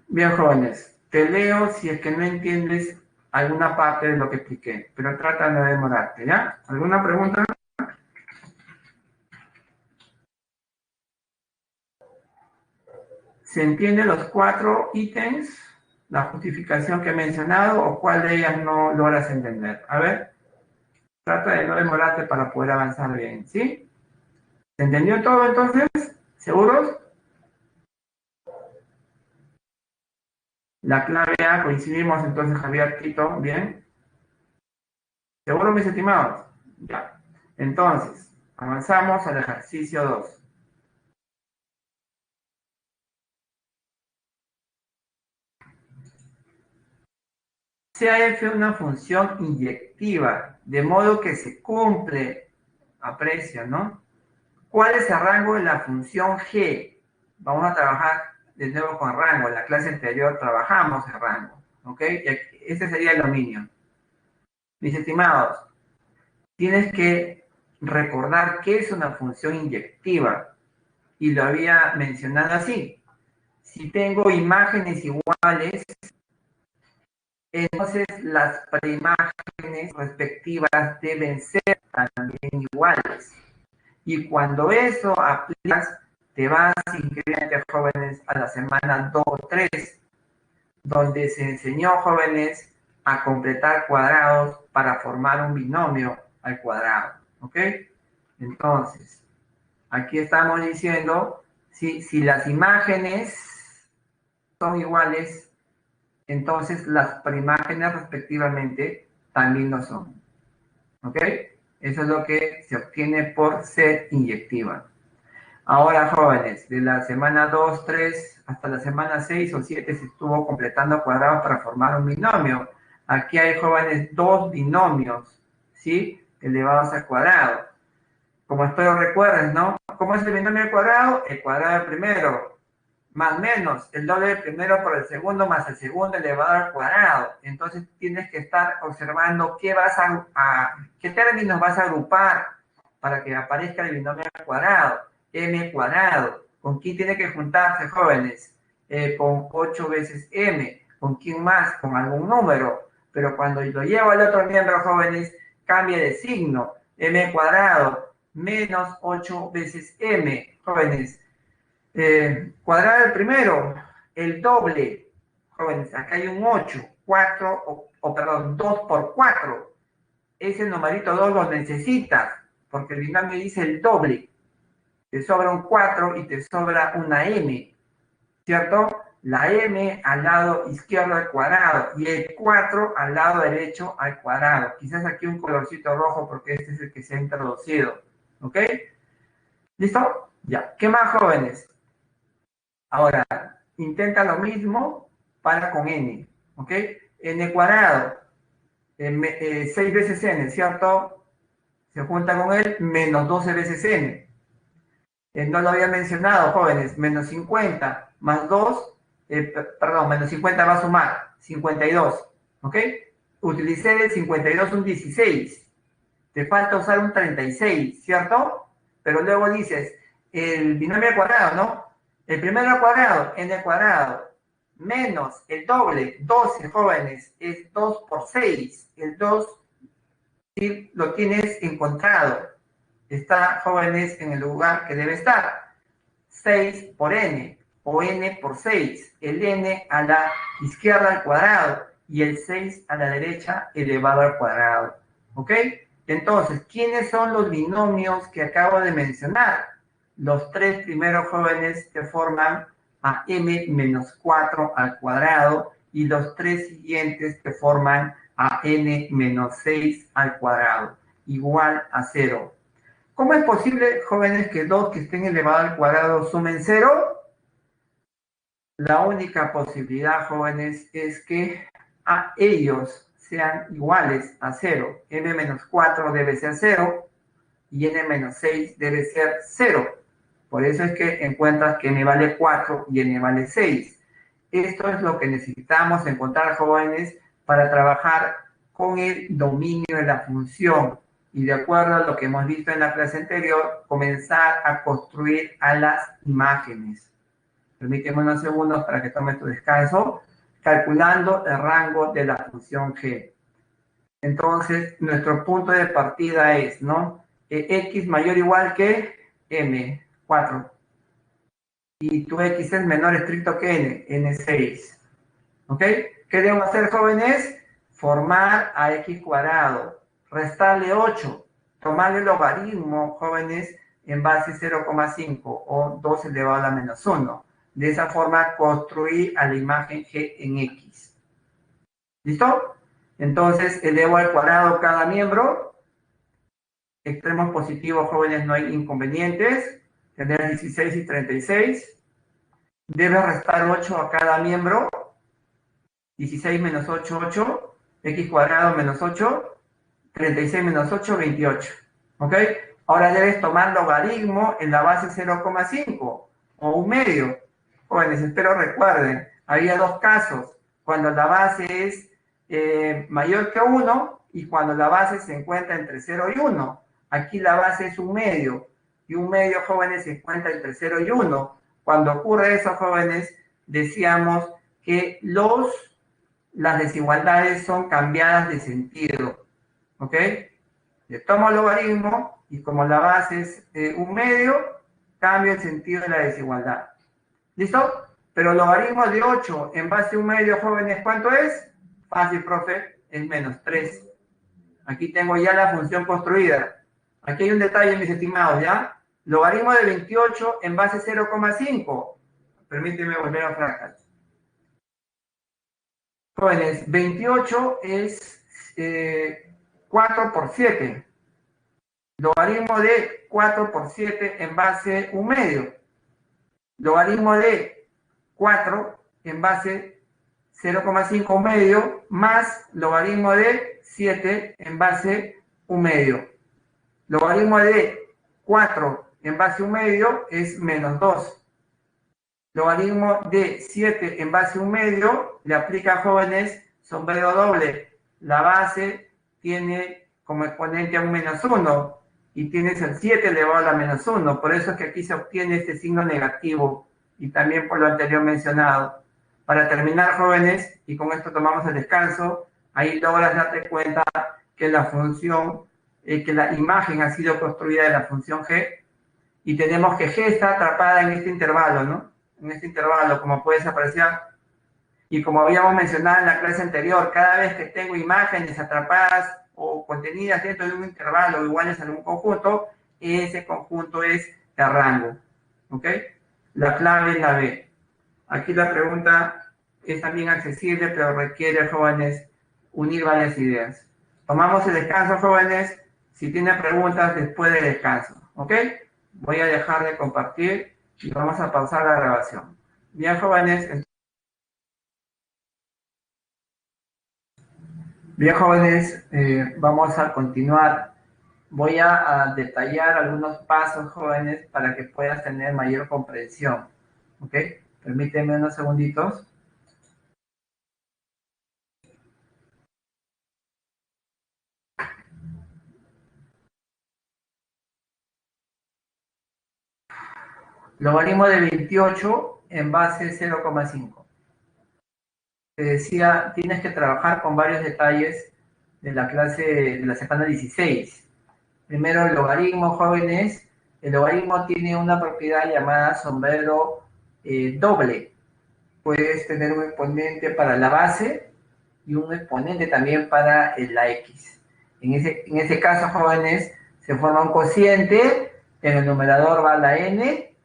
Bien, jóvenes, te leo si es que no entiendes alguna parte de lo que expliqué, pero trata de no demorarte, ¿ya? ¿Alguna pregunta? ¿Se entienden los 4 ítems? La justificación que he mencionado, o cuál de ellas no logras entender. A ver, trata de no demorarte para poder avanzar bien, ¿sí? ¿Se entendió todo entonces? ¿Seguros? La clave A, coincidimos entonces, Javier, Tito, ¿bien? ¿Seguro, mis estimados? Ya. Entonces, avanzamos al ejercicio 2. Sea f una función inyectiva, de modo que se cumple, aprecio, ¿no? ¿Cuál es el rango de la función g? Vamos a trabajar de nuevo con rango. En la clase anterior trabajamos el rango, ¿ok? Y aquí, este sería el dominio. Mis estimados, tienes que recordar qué es una función inyectiva. Y lo había mencionado así. Si tengo imágenes iguales, entonces las preimágenes respectivas deben ser también iguales. Y cuando eso aplicas, te vas inscribiendo, jóvenes, a la semana 2 o 3, donde se enseñó, jóvenes, a completar cuadrados para formar un binomio al cuadrado. ¿Ok? Entonces, aquí estamos diciendo, si las imágenes son iguales, entonces las preimágenes respectivamente también lo son. ¿Ok? Eso es lo que se obtiene por ser inyectiva. Ahora, jóvenes, de la semana 2, 3 hasta la semana 6 o 7 se estuvo completando cuadrados para formar un binomio. Aquí hay, jóvenes, 2 binomios, ¿sí? Elevados al cuadrado. Como espero recuerden, ¿no? ¿Cómo es el binomio al cuadrado? El cuadrado del primero, más menos el doble del primero por el segundo, más el segundo elevado al cuadrado. Entonces tienes que estar observando qué términos vas a agrupar para que aparezca el binomio al cuadrado. M cuadrado. ¿Con quién tiene que juntarse, jóvenes? Con 8 veces M. ¿Con quién más? Con algún número. Pero cuando lo llevo al otro miembro, jóvenes, cambia de signo. m cuadrado menos 8 veces m, jóvenes. Cuadrado el primero, el doble, jóvenes, acá hay un 8, 4, perdón, 2 por 4. Ese numerito 2 lo necesitas, porque el binomio dice el doble. Te sobra un 4 y te sobra una m, ¿cierto? La m al lado izquierdo al cuadrado y el 4 al lado derecho al cuadrado. Quizás aquí un colorcito rojo porque este es el que se ha introducido, ¿ok? ¿Listo? Ya. ¿Qué más, jóvenes? Ahora, intenta lo mismo para con n, ¿ok? N cuadrado, 6 veces n, ¿cierto? Se junta con él, menos 12 veces n. No lo había mencionado, jóvenes, menos 50 más 2, perdón, menos 50 va a sumar, 52, ¿ok? Utilicé el 52 un 16. Te falta usar un 36, ¿cierto? Pero luego dices, el binomio al cuadrado, ¿no? El primero al cuadrado, n al cuadrado, menos el doble, 12, jóvenes, es 2 por 6. El 2 sí, lo tienes encontrado. Está, jóvenes, en el lugar que debe estar. 6 por n, o n por 6. El n a la izquierda al cuadrado y el 6 a la derecha elevado al cuadrado. ¿Ok? Entonces, ¿quiénes son los binomios que acabo de mencionar? Los tres primeros, jóvenes, que forman a m menos 4 al cuadrado y los tres siguientes que forman a n menos 6 al cuadrado, igual a 0. ¿Cómo es posible, jóvenes, que 2 que estén elevados al cuadrado sumen 0? La única posibilidad, jóvenes, es que a ellos sean iguales a 0. n menos 4 debe ser 0 y n menos 6 debe ser 0. Por eso es que encuentras que n vale 4 y n vale 6. Esto es lo que necesitamos encontrar, jóvenes, para trabajar con el dominio de la función. Y de acuerdo a lo que hemos visto en la clase anterior, comenzar a construir a las imágenes. Permíteme unos segundos para que tome tu descanso, calculando el rango de la función g. Entonces, nuestro punto de partida es, ¿no? X mayor o igual que m, 4. Y tu x es menor estricto que n, n6. ¿Ok? ¿Qué debo hacer, jóvenes? Formar a x cuadrado, restarle 8, tomarle logaritmo, jóvenes, en base 0,5 o 2 elevado a la menos 1. De esa forma, construir a la imagen g en x. ¿Listo? Entonces, elevo al cuadrado cada miembro. Extremos positivos, jóvenes, no hay inconvenientes. Tener 16 y 36. Debe restar 8 a cada miembro. 16 menos 8, 8. X cuadrado menos 8. 36 menos 8, 28. ¿Ok? Ahora debes tomar logaritmo en la base 0,5 o un medio. Jóvenes, espero recuerden, había dos casos. Cuando la base es mayor que 1 y cuando la base se encuentra entre 0 y 1. Aquí la base es un medio y un medio, jóvenes, se encuentra entre 0 y 1. Cuando ocurre eso, jóvenes, decíamos que las desigualdades son cambiadas de sentido. ¿Ok? Le tomo el logaritmo y como la base es un medio, cambio el sentido de la desigualdad. ¿Listo? Pero logaritmo de 8 en base a un medio, jóvenes, ¿cuánto es? Fácil, profe, es menos 3. Aquí tengo ya la función construida. Aquí hay un detalle, mis estimados, ¿ya? Logaritmo de 28 en base 0,5. Permíteme volver a fracas. Jóvenes, 28 es 4 por 7. Logaritmo de 4 por 7 en base un medio. Logaritmo de 4 en base 0,5 medio más logaritmo de 7 en base un medio. Logaritmo de 4 en base un medio es menos 2. Logaritmo de 7 en base un medio le aplica, jóvenes, sombrero doble. La base tiene como exponente a un menos 1 y tienes el 7 elevado a la menos 1. Por eso es que aquí se obtiene este signo negativo y también por lo anterior mencionado. Para terminar, jóvenes, y con esto tomamos el descanso, ahí logras darte cuenta que la función que la imagen ha sido construida de la función g, y tenemos que g está atrapada en este intervalo, ¿no? En este intervalo, como puedes apreciar. Y como habíamos mencionado en la clase anterior, cada vez que tengo imágenes atrapadas o contenidas dentro de un intervalo iguales a un conjunto, ese conjunto es el rango. ¿Ok? La clave es la B. Aquí la pregunta es también accesible, pero requiere, jóvenes, unir varias ideas. Tomamos el descanso, jóvenes. Si tienen preguntas, después del descanso. ¿Ok? Voy a dejar de compartir y vamos a pausar la grabación. Bien, jóvenes. Bien, jóvenes, vamos a continuar. Voy a detallar algunos pasos, jóvenes, para que puedas tener mayor comprensión. ¿Ok? Permíteme unos segunditos. Logaritmo de 28 en base 0,5. Te decía, tienes que trabajar con varios detalles de la clase de la semana 16. Primero, el logaritmo, jóvenes. El logaritmo tiene una propiedad llamada sombrero doble. Puedes tener un exponente para la base y un exponente también para la x. En ese caso, jóvenes, se forma un cociente, en el numerador va la n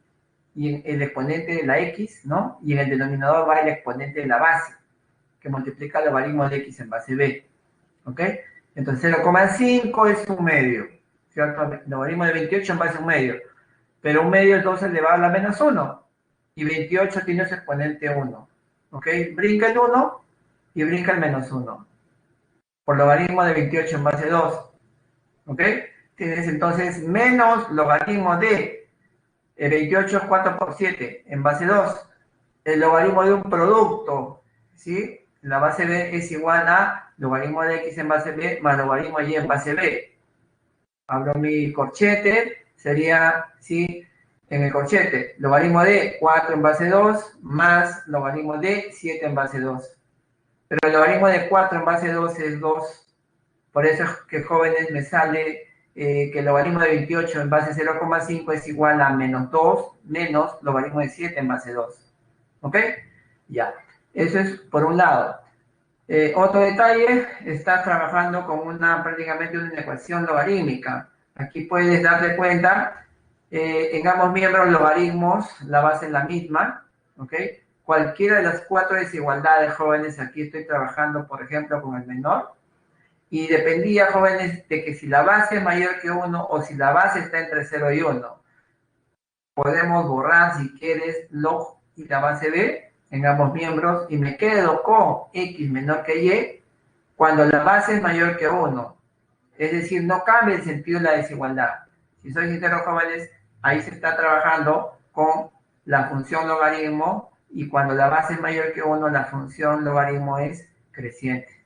y en el exponente de la x, ¿no? Y en el denominador va el exponente de la base, que multiplica el logaritmo de x en base b, ¿ok? Entonces 0,5 es un medio, ¿cierto? El logaritmo de 28 en base a un medio, pero un medio es 2 elevado a la menos 1, y 28 tiene su exponente 1, ¿ok? Brinca el 1 y brinca el menos 1, por logaritmo de 28 en base 2, ¿ok? Tienes entonces menos logaritmo de 28 es 4 por 7 en base 2, el logaritmo de un producto, ¿sí? La base b es igual a logaritmo de x en base b más logaritmo de y en base b. Abro mi corchete, sería, ¿sí? En el corchete, logaritmo de 4 en base 2 más logaritmo de 7 en base 2. Pero el logaritmo de 4 en base 2 es 2. Por eso es que, jóvenes, me sale que el logaritmo de 28 en base 0,5 es igual a menos 2 menos logaritmo de 7 en base 2. ¿Ok? Ya. Eso es por un lado. Otro detalle, estás trabajando con prácticamente una ecuación logarítmica. Aquí puedes darte cuenta, en ambos miembros logaritmos, la base es la misma, ¿ok? Cualquiera de las cuatro desigualdades, jóvenes, aquí estoy trabajando, por ejemplo, con el menor, y dependía, jóvenes, de que si la base es mayor que 1 o si la base está entre 0 y 1. Podemos borrar, si quieres, log y la base b en ambos miembros y me quedo con x menor que y cuando la base es mayor que 1. Es decir, no cambia el sentido de la desigualdad. Si soy sincero, jóvenes, ahí se está trabajando con la función logaritmo y cuando la base es mayor que 1, la función logaritmo es creciente.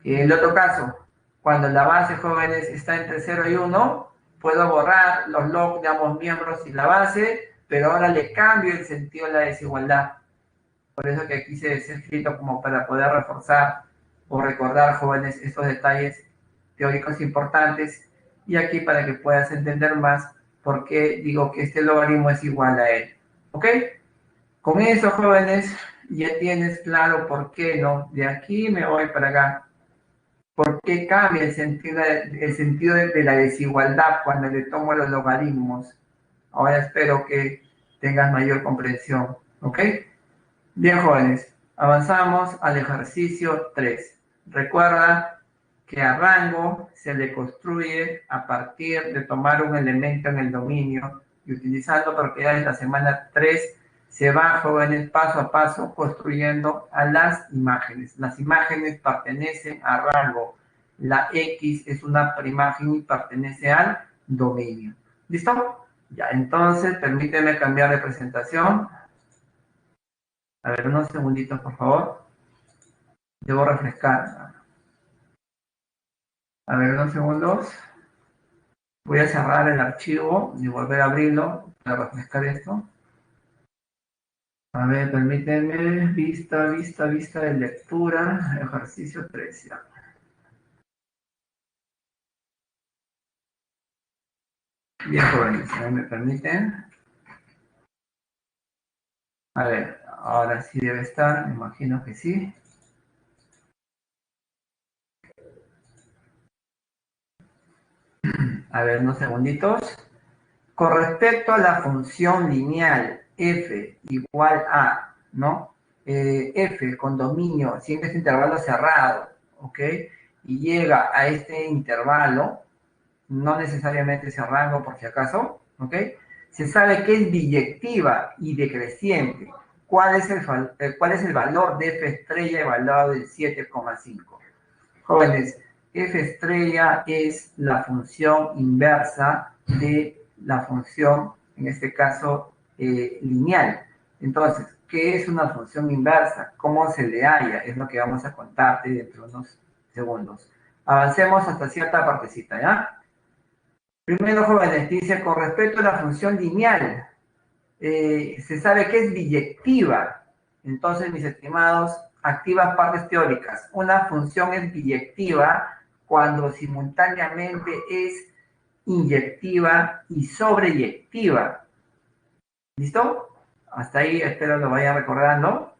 En el otro caso, cuando la base, jóvenes, está entre 0 y 1, puedo borrar los log de ambos miembros y la base, pero ahora le cambio el sentido de la desigualdad. Por eso que aquí se ha escrito como para poder reforzar o recordar, jóvenes, estos detalles teóricos importantes, y aquí para que puedas entender más por qué digo que este logaritmo es igual a él. ¿Ok? Con eso, jóvenes, ya tienes claro por qué, ¿no? De aquí me voy para acá. ¿Por qué cambia el sentido de la desigualdad cuando le tomo los logaritmos? Ahora espero que tengas mayor comprensión. ¿Ok? Bien, jóvenes, avanzamos al ejercicio 3. Recuerda que a rango se le construye a partir de tomar un elemento en el dominio y utilizando propiedades de la semana 3 se va, jóvenes, paso a paso construyendo a las imágenes. Las imágenes pertenecen a rango. La X es una preimagen y pertenece al dominio. ¿Listo? Ya, entonces permíteme cambiar de presentación. A ver, unos segunditos, por favor. Debo refrescar. A ver, unos segundos. Voy a cerrar el archivo y volver a abrirlo para refrescar esto. A ver, permíteme. Vista de lectura. Ejercicio 3. Ya. Bien, jóvenes, a ver, ¿me permiten? A ver, ahora sí debe estar, me imagino que sí. A ver, unos segunditos. Con respecto a la función lineal f igual a, ¿no? F con dominio, siempre es intervalo cerrado, ¿ok? Y llega a este intervalo, no necesariamente ese rango por si acaso, ¿ok? Se sabe que es biyectiva y decreciente. ¿Cuál es el valor de f estrella evaluado del 7,5? Jóvenes, f estrella es la función inversa de la función, en este caso, lineal. Entonces, ¿qué es una función inversa? ¿Cómo se le halla? Es lo que vamos a contarte dentro de unos segundos. Avancemos hasta cierta partecita, ¿ya? Primero, jóvenes, dice, con respecto a la función lineal, se sabe que es biyectiva. Entonces, mis estimados, activas partes teóricas. Una función es biyectiva cuando simultáneamente es inyectiva y sobreyectiva. ¿Listo? Hasta ahí espero lo vayan recordando.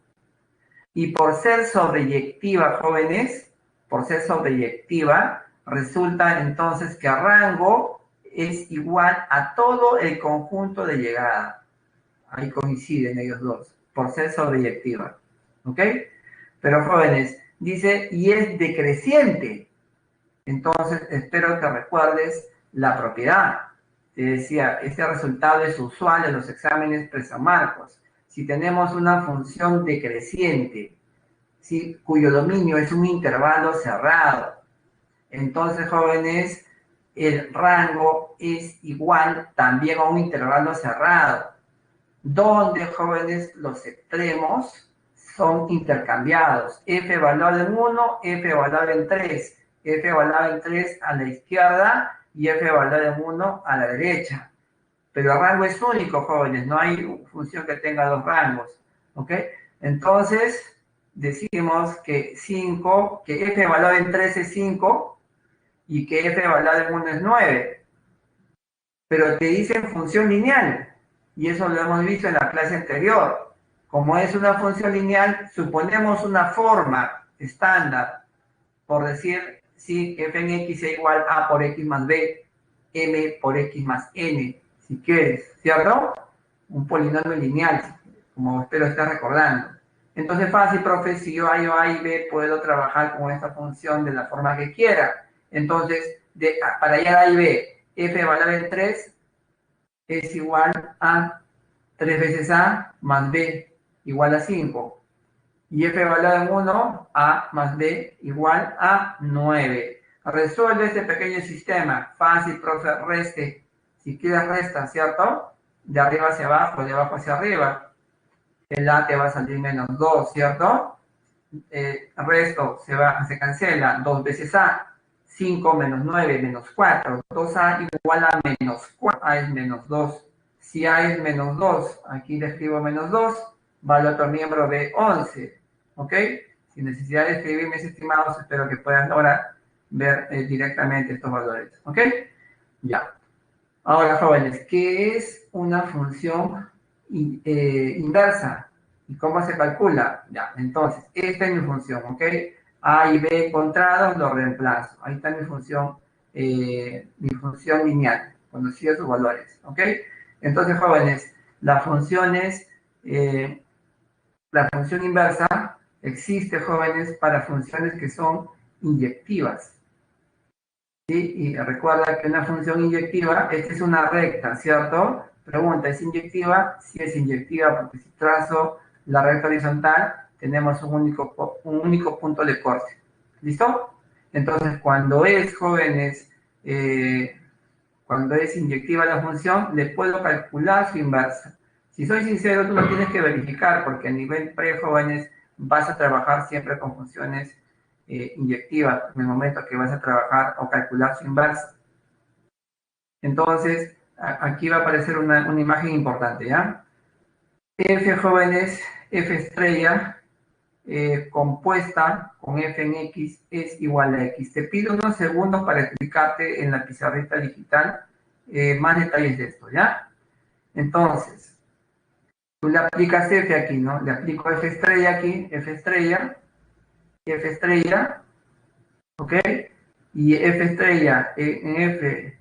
Y por ser sobreyectiva, jóvenes, por ser sobreyectiva, resulta entonces que rango es igual a todo el conjunto de llegada. Ahí coinciden ellos dos, por ser sobreyectiva. ¿Ok? Pero jóvenes, dice, y es decreciente. Entonces, espero que recuerdes la propiedad. Te decía, este resultado es usual en los exámenes presamarcos. Si tenemos una función decreciente, ¿sí?, cuyo dominio es un intervalo cerrado, entonces, jóvenes, el rango es igual también a un intervalo cerrado, donde, jóvenes, los extremos son intercambiados. F evaluado en 1, F evaluado en 3, F evaluado en 3 a la izquierda y F evaluado en 1 a la derecha. Pero el rango es único, jóvenes, no hay función que tenga dos rangos, ¿ok? Entonces, decimos que 5, que F evaluado en 3 es 5 y que F evaluado en 1 es 9. Pero te dicen función lineal, y eso lo hemos visto en la clase anterior. Como es una función lineal, suponemos una forma estándar, por decir, si f en x es igual a por x más b, m por x más n, si quieres, ¿cierto? Un polinomio lineal, como espero estar recordando. Entonces, fácil, profe, si yo hallo a y b, puedo trabajar con esta función de la forma que quiera. Entonces, para hallar a y b, f valor en 3 es igual a 3 veces a más b igual a 5. Y f evaluado en 1, a más b igual a 9. Resuelve este pequeño sistema. Fácil, profe, reste. Si quieres, resta, ¿cierto? De arriba hacia abajo, de abajo hacia arriba. El a te va a salir menos 2, ¿cierto? El resto se cancela. 2 veces a. 5 menos 9 menos 4. 2a igual a menos 4. A es menos 2. Si a es menos 2, aquí le escribo menos 2, va al otro miembro de 11. ¿Ok? Sin necesidad de escribir, mis estimados, espero que puedan ahora ver directamente estos valores. ¿Ok? Ya. Ahora, jóvenes, ¿qué es una función inversa? ¿Y cómo se calcula? Ya, entonces, esta es mi función, ¿ok? A y B encontrados, lo reemplazo. Ahí está mi función lineal, conocidos sus valores, ¿ok? Entonces, jóvenes, eh, la función inversa existe, jóvenes, para funciones que son inyectivas. ¿Sí? Y recuerda que una función inyectiva, esta es una recta, ¿cierto? Pregunta, ¿es inyectiva? Sí es inyectiva, porque si trazo la recta horizontal, tenemos un único punto de corte. ¿Listo? Entonces, jóvenes, cuando es inyectiva la función, le puedo calcular su inversa. Si soy sincero, tú lo tienes que verificar, porque a nivel pre-jóvenes vas a trabajar siempre con funciones inyectivas en el momento que vas a trabajar o calcular su inversa. Entonces, aquí va a aparecer una imagen importante, ¿ya? F, jóvenes, F estrella, compuesta con f en x es igual a x. Te pido unos segundos para explicarte en la pizarrita digital más detalles de esto, ¿ya? Entonces, tú le aplicas F aquí, ¿no? Le aplico F estrella aquí, F estrella, ¿ok? Y F estrella en F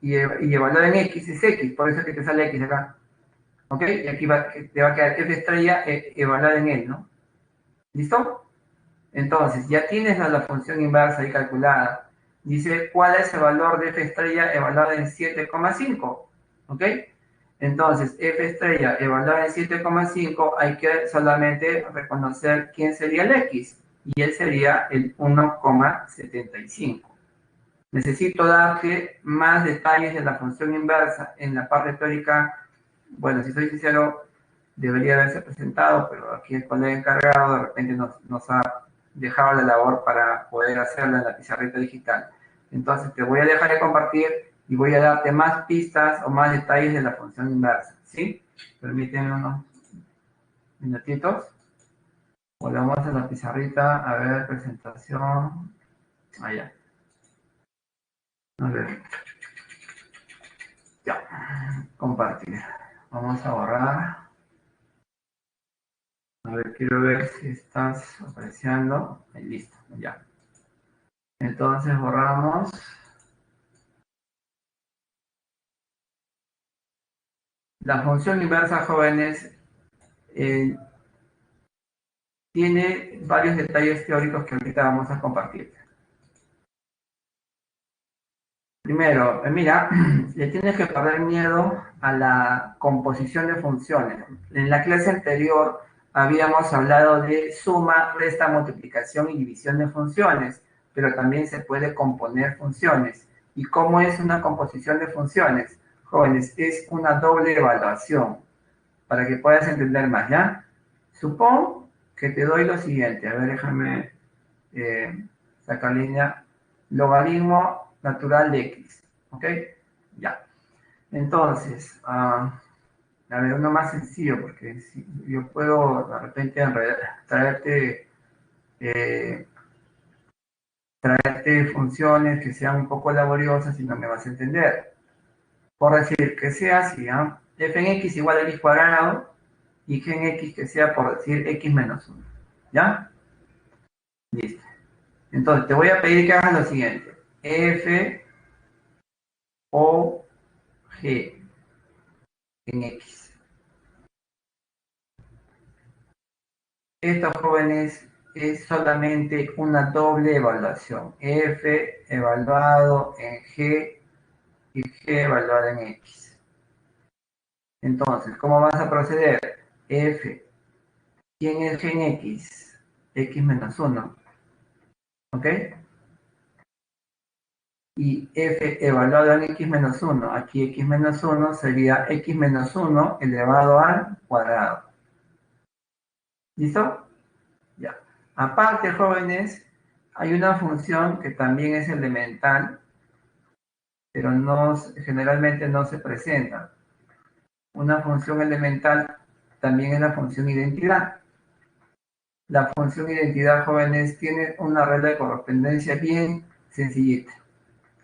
y evaluar en X es X, por eso es que te sale X acá, ¿ok? Y aquí te va a quedar F estrella evaluar en él, ¿no? ¿Listo? Entonces, ya tienes la función inversa ahí calculada. Dice, ¿cuál es el valor de F estrella evaluada en 7,5? ¿Ok? Entonces, F estrella evaluada en 7,5, hay que solamente reconocer quién sería el X. Y él sería el 1,75. Necesito darte más detalles de la función inversa en la parte teórica. Bueno, si soy sincero, debería haberse presentado, pero aquí el colega encargado de repente nos ha dejado la labor para poder hacerla en la pizarrita digital. Entonces te voy a dejar de compartir y voy a darte más pistas o más detalles de la función inversa, ¿sí? Permíteme unos minutitos. Volvamos a la pizarrita, a ver, presentación. Allá. A ver. Ya. Compartir. Vamos a borrar. A ver, quiero ver si estás apreciando. Ahí, listo, ya. Entonces borramos. La función inversa, jóvenes, tiene varios detalles teóricos que ahorita vamos a compartir. Primero, mira, le tienes que perder miedo a la composición de funciones. En la clase anterior habíamos hablado de suma, resta, multiplicación y división de funciones, pero también se puede componer funciones. ¿Y cómo es una composición de funciones? Jóvenes, es una doble evaluación, para que puedas entender más, ¿ya? Supón que te doy lo siguiente. A ver, déjame sacar línea. Logaritmo natural de x. ¿Ok? Ya. Entonces, a ver, uno más sencillo, porque si yo puedo de repente eh, traerte funciones que sean un poco laboriosas y no me vas a entender. Por decir que sea así, ¿ah? F en x igual a x cuadrado y g en x que sea, por decir, x menos 1. ¿Ya? Listo. Entonces, te voy a pedir que hagas lo siguiente. F o g en x. Estos jóvenes es solamente una doble evaluación. F evaluado en g y g evaluado en x. Entonces, ¿cómo vas a proceder? F. ¿Quién es g en x? X menos 1. ¿Ok? Y f evaluado en x menos 1. Aquí x menos 1 sería x menos 1 elevado al cuadrado. ¿Listo? Ya. Aparte, jóvenes, hay una función que también es elemental, pero generalmente no se presenta. Una función elemental también es la función identidad. La función identidad, jóvenes, tiene una regla de correspondencia bien sencillita.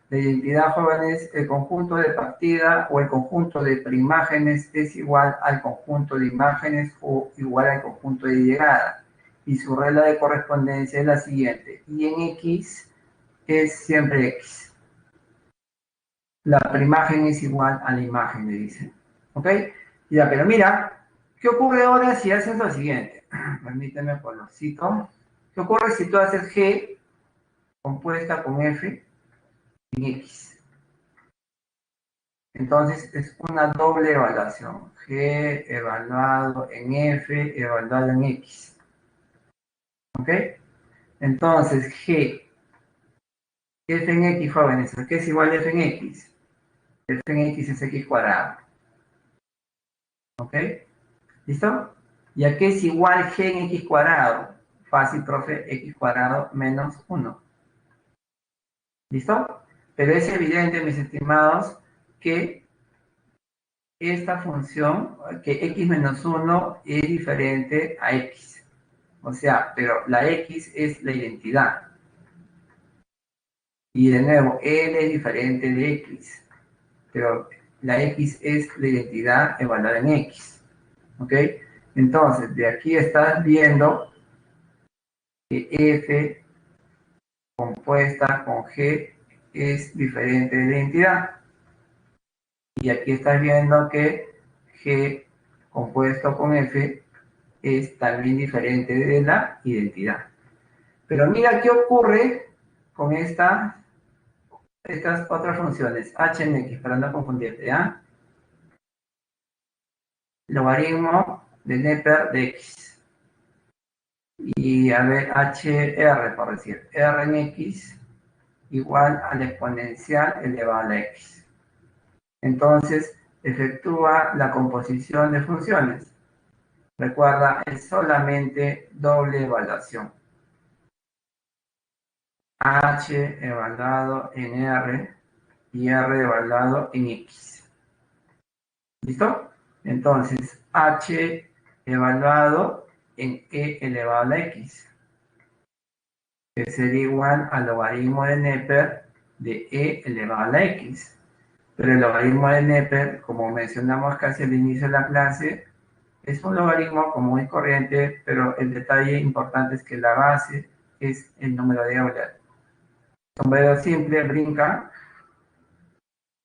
La identidad, jóvenes, el conjunto de partida o el conjunto de preimágenes es igual al conjunto de imágenes o igual al conjunto de llegada. Y su regla de correspondencia es la siguiente. Y en X es siempre X. La preimagen es igual a la imagen, me dicen. ¿Ok? Ya, pero mira, ¿qué ocurre ahora si haces lo siguiente? Permíteme colorcito. ¿Qué ocurre si tú haces G compuesta con F en X? Entonces es una doble evaluación. G evaluado en F, evaluado en X. ¿Ok? Entonces G, F en X, jóvenes, ¿qué es igual a F en X? F en X es X cuadrado. ¿Ok? ¿Listo? ¿Y a qué es igual G en X cuadrado? Fácil, profe, X cuadrado menos 1. ¿Listo? Pero es evidente, mis estimados, que esta función, que X menos 1 es diferente a X. O sea, pero la X es la identidad. Y de nuevo, L es diferente de X. Pero la X es la identidad evaluada en X. ¿Ok? Entonces, de aquí estás viendo que F compuesta con G es diferente de la identidad. Y aquí estás viendo que G compuesto con F es también diferente de la identidad. Pero mira qué ocurre con estas otras funciones, h en x, para no confundirte, ¿ya? Logaritmo de Neper de x. Y a ver, hr, por decir, r en x igual a la exponencial elevada a la x. Entonces, efectúa la composición de funciones. Recuerda, es solamente doble evaluación. H evaluado en R y R evaluado en X. ¿Listo? Entonces, H evaluado en E elevado a la X, que sería igual al logaritmo de Neper de E elevado a la X. Pero el logaritmo de Neper, como mencionamos casi al inicio de la clase, es un logaritmo común y corriente, pero el detalle importante es que la base es el número de Euler. Sombrero simple, brinca,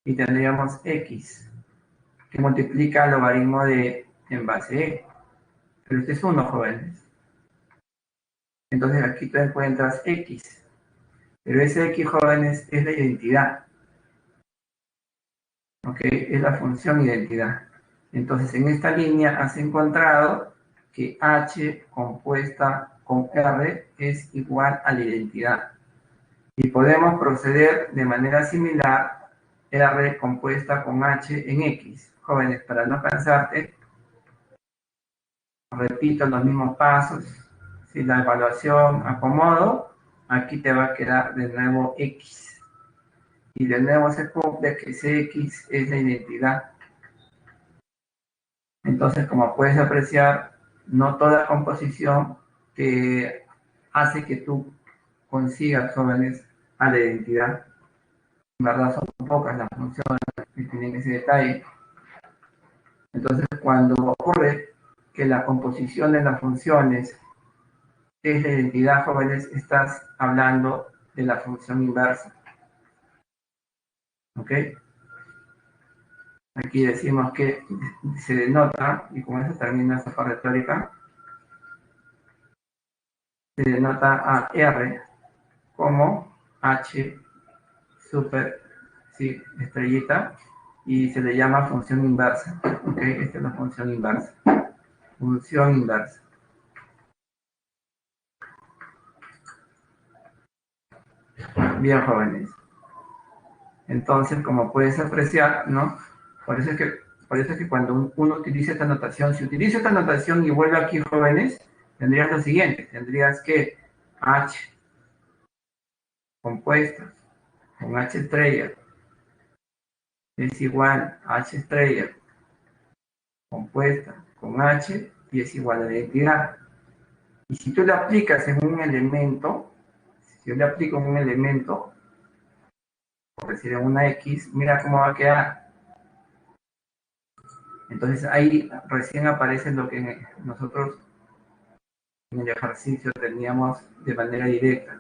y tendríamos X, que multiplica el logaritmo de en base E. Pero este es 1, jóvenes. Entonces aquí tú encuentras X. Pero ese X, jóvenes, es la identidad. ¿Ok? Es la función identidad. Entonces en esta línea has encontrado que H compuesta con R es igual a la identidad. Y podemos proceder de manera similar R compuesta con H en X. Jóvenes, para no cansarte, repito los mismos pasos. Si la evaluación acomodo, aquí te va a quedar de nuevo X. Y de nuevo se cumple que ese X es la identidad. Entonces, como puedes apreciar, no toda composición te hace que tú consigas, jóvenes, a la identidad. En verdad son pocas las funciones que tienen ese detalle. Entonces, cuando ocurre que la composición de las funciones es la identidad, jóvenes, estás hablando de la función inversa. ¿Ok? Aquí decimos que se denota, y con eso termina esta parte retórica, se denota a R como H super, sí, estrellita, y se le llama función inversa. ¿Ok? Esta es la función inversa. Función inversa. Bien, jóvenes. Entonces, como puedes apreciar, ¿no? Por eso es que cuando uno utiliza esta notación, si utiliza esta notación y vuelve aquí, jóvenes, tendrías lo siguiente. Tendrías que H compuesta con H estrella es igual a H estrella compuesta con H y es igual a la identidad. Y si tú le aplicas en un elemento, si yo le aplico en un elemento, por decir en una X, mira cómo va a quedar. Entonces ahí recién aparece lo que nosotros en el ejercicio teníamos de manera directa.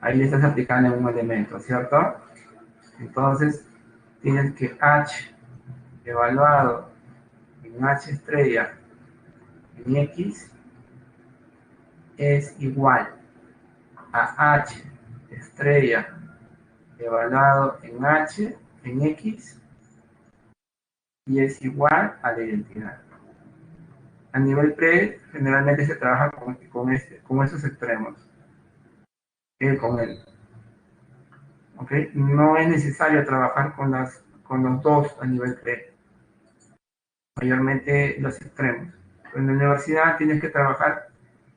Ahí le estás aplicando en un elemento, ¿cierto? Entonces tienes que H evaluado en H estrella en X es igual a H estrella evaluado en H en X y es igual a la identidad. A nivel pre, generalmente se trabaja con esos extremos, con él. ¿Okay? No es necesario trabajar con los dos a nivel pre, mayormente los extremos. En la universidad tienes que trabajar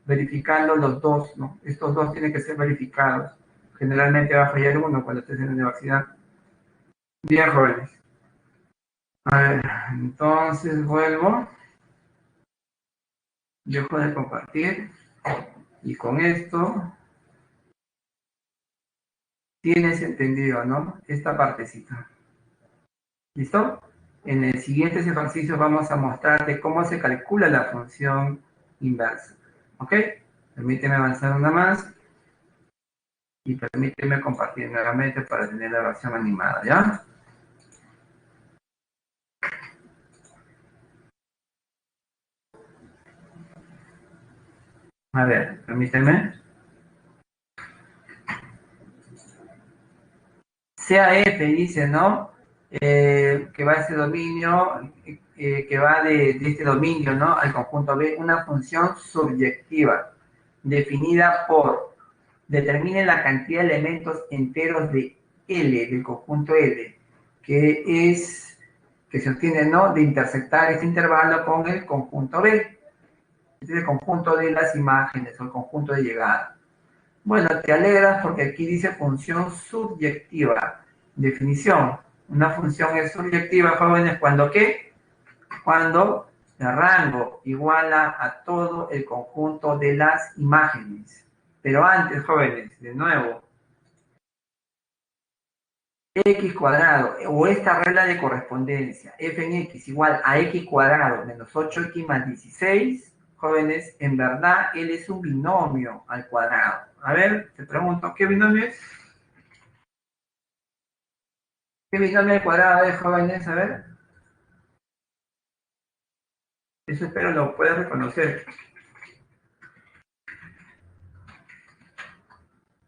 verificando los dos, ¿no? Estos dos tienen que ser verificados. Generalmente va a fallar uno cuando estés en la universidad. Bien, jóvenes. A ver, entonces vuelvo. Dejo de compartir. Y con esto Tienes entendido, ¿no? Esta partecita. ¿Listo? En el siguiente ejercicio vamos a mostrarte cómo se calcula la función inversa. ¿Ok? Permíteme avanzar una más. Y permíteme compartir nuevamente para tener la versión animada, ¿ya? A ver, permíteme. CAF dice, ¿no? Que va a ese dominio, que va de este dominio, ¿no? Al conjunto B, una función subjetiva, definida por, determine la cantidad de elementos enteros de L, del conjunto L, que se obtiene, ¿no? De intersectar este intervalo con el conjunto B. Este es el conjunto de las imágenes o el conjunto de llegada. Bueno, te alegras porque aquí dice función subjetiva. Definición. Una función es subjetiva, jóvenes, ¿cuándo qué? Cuando el rango iguala a todo el conjunto de las imágenes. Pero antes, jóvenes, de nuevo, x cuadrado, o esta regla de correspondencia, f en x igual a x cuadrado menos 8x más 16, jóvenes, en verdad, él es un binomio al cuadrado. A ver, te pregunto, ¿qué binomio es? ¿Qué binomio al cuadrado es, jóvenes? A ver. Eso espero lo puedas reconocer.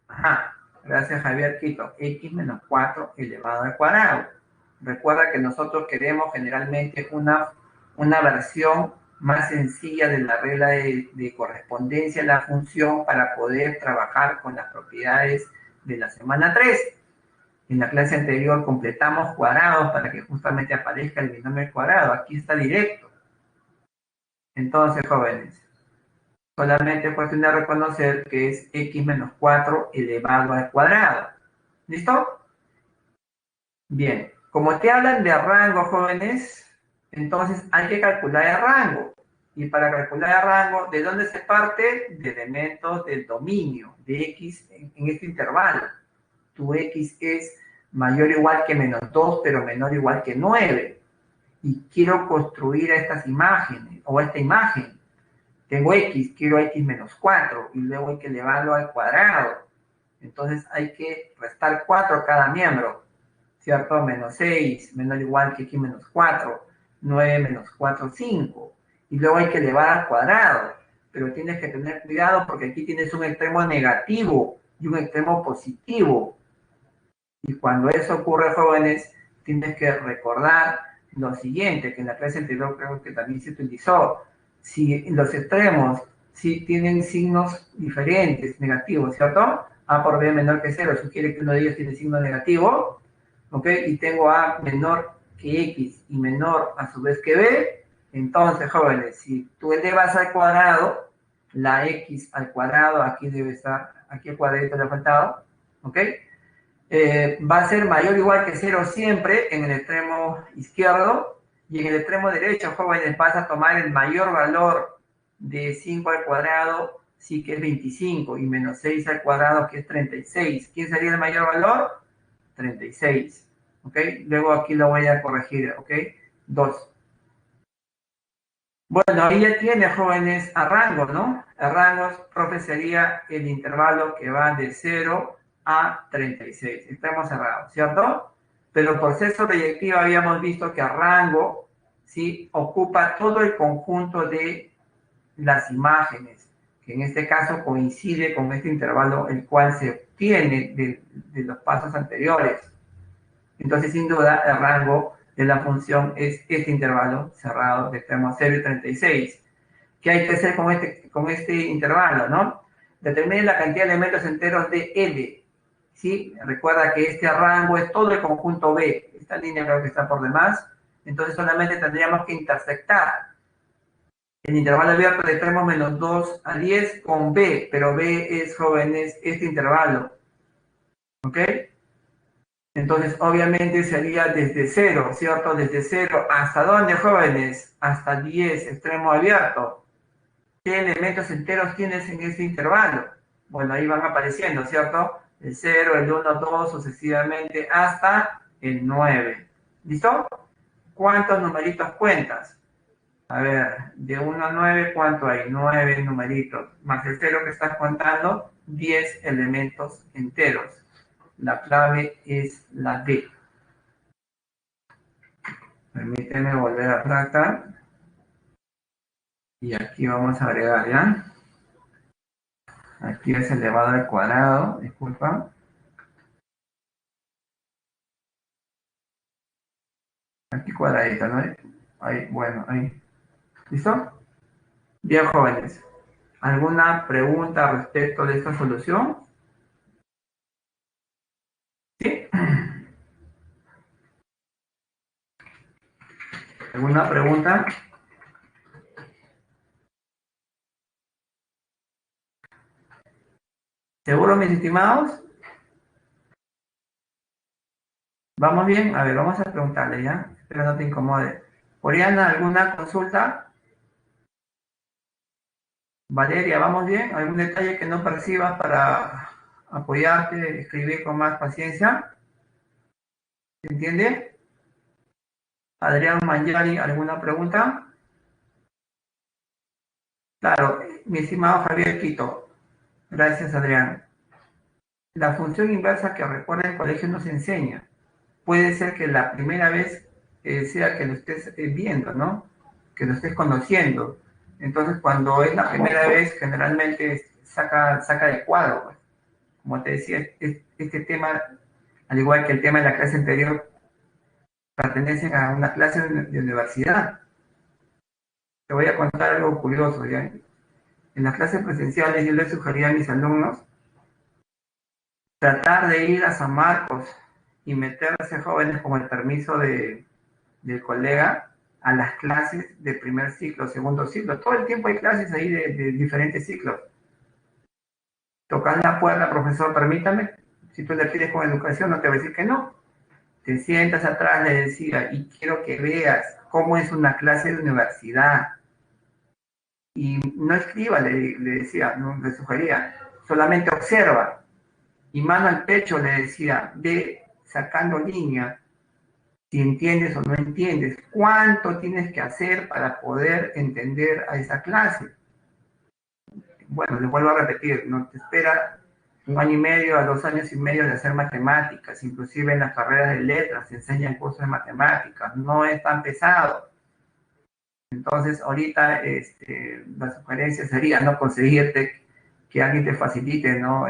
Ajá. Gracias, Javier Quito. X menos 4 elevado al cuadrado. Recuerda que nosotros queremos generalmente una versión más sencilla de la regla de correspondencia de la función para poder trabajar con las propiedades de la semana 3. En la clase anterior completamos cuadrados para que justamente aparezca el binomio al cuadrado. Aquí está directo. Entonces, jóvenes, solamente es cuestión de reconocer que es x menos 4 elevado al cuadrado. ¿Listo? Bien. Como te hablan de rango, jóvenes, entonces hay que calcular el rango. Y para calcular el rango, ¿de dónde se parte? De elementos del dominio, de x en este intervalo. Tu x es mayor o igual que menos 2, pero menor o igual que 9. Y quiero construir estas imágenes, o esta imagen. Tengo x, quiero x menos 4, y luego hay que elevarlo al cuadrado. Entonces hay que restar 4 a cada miembro, ¿cierto? Menos 6, menor o igual que x menos 4, 9 menos 4, 5. Y luego hay que elevar al cuadrado. Pero tienes que tener cuidado porque aquí tienes un extremo negativo y un extremo positivo. Y cuando eso ocurre, jóvenes, tienes que recordar lo siguiente, que en la clase anterior creo que también se utilizó. Si los extremos si tienen signos diferentes, negativos, ¿cierto? A por b menor que 0 sugiere que uno de ellos tiene signo negativo, ¿ok? Y tengo a menor que x y menor a su vez que b, entonces, jóvenes, si tú elevas al cuadrado, la x al cuadrado, aquí debe estar, aquí el cuadrito le ha faltado, ¿ok? Va a ser mayor o igual que 0 siempre en el extremo izquierdo, y en el extremo derecho, jóvenes, vas a tomar el mayor valor de 5 al cuadrado, sí que es 25, y menos 6 al cuadrado, que es 36. ¿Quién sería el mayor valor? 36. ¿Ok? Luego aquí lo voy a corregir, ¿ok? 2. Bueno, ahí ya tiene, jóvenes, a rango, ¿no? A rangos, profe, sería el intervalo que va de 0 a 36. Estamos cerrados, ¿cierto? Pero por sexo proyectivo habíamos visto que a rango, ¿sí? Ocupa todo el conjunto de las imágenes, que en este caso coincide con este intervalo, el cual se obtiene de los pasos anteriores. Entonces, sin duda, el rango de la función es este intervalo cerrado de extremo 0 y 36. ¿Qué hay que hacer con este intervalo, no? Determine la cantidad de elementos enteros de L. ¿Sí? Recuerda que este rango es todo el conjunto B. Esta línea creo que está por demás. Entonces solamente tendríamos que intersectar el intervalo abierto de extremo menos 2 a 10 con B, pero B es, jóvenes, este intervalo. ¿Ok? Entonces, obviamente sería desde 0, ¿cierto? Desde 0, ¿hasta dónde, jóvenes? Hasta 10, extremo abierto. ¿Qué elementos enteros tienes en este intervalo? Bueno, ahí van apareciendo, ¿cierto? El 0, el 1, 2, sucesivamente hasta el 9. ¿Listo? ¿Cuántos numeritos cuentas? A ver, de 1 a 9, ¿cuánto hay? 9 numeritos. Más el 0 que estás contando, 10 elementos enteros. La clave es la D. Permíteme volver a fractal. Y aquí vamos a agregar, ¿ya? Aquí es elevado al cuadrado, disculpa. Aquí cuadradito, ¿no? Ahí, bueno, ahí. ¿Listo? Bien, jóvenes. ¿Alguna pregunta respecto de esta solución? ¿Sí? ¿Alguna pregunta? ¿Seguro, mis estimados? ¿Vamos bien? A ver, vamos a preguntarle, ¿ya? Espero no te incomode. Oriana, ¿alguna consulta? Valeria, ¿vamos bien? ¿Algún detalle que no percibas para apoyarte, escribir con más paciencia? ¿Se entiende? Adrián Mangiari, ¿alguna pregunta? Claro, mi estimado Javier Quito. Gracias, Adrián. La función inversa que recuerda el colegio nos enseña. Puede ser que la primera vez sea que lo estés viendo, ¿no? Que lo estés conociendo. Entonces, cuando es la primera vez, generalmente saca de cuadro, pues. Como te decía, este tema, al igual que el tema de la clase anterior, pertenece a una clase de universidad. Te voy a contar algo curioso, ¿ya? En las clases presenciales yo les sugería a mis alumnos tratar de ir a San Marcos y meterse jóvenes con el permiso del colega a las clases de primer ciclo, segundo ciclo. Todo el tiempo hay clases ahí de diferentes ciclos. Tocas la puerta, profesor, permítame. Si tú le pides con educación, no te va a decir que no. Te sientas atrás, le decía, y quiero que veas cómo es una clase de universidad. Y no escriba, le decía, no, le sugería, solamente observa. Y mano al pecho le decía, ve sacando línea, si entiendes o no entiendes, cuánto tienes que hacer para poder entender a esa clase. Bueno, les vuelvo a repetir, no te espera 1 año y medio a 2 años y medio de hacer matemáticas, inclusive en las carreras de letras se enseñan cursos de matemáticas, no es tan pesado. Entonces, ahorita la sugerencia sería no conseguirte que alguien te facilite, ¿no?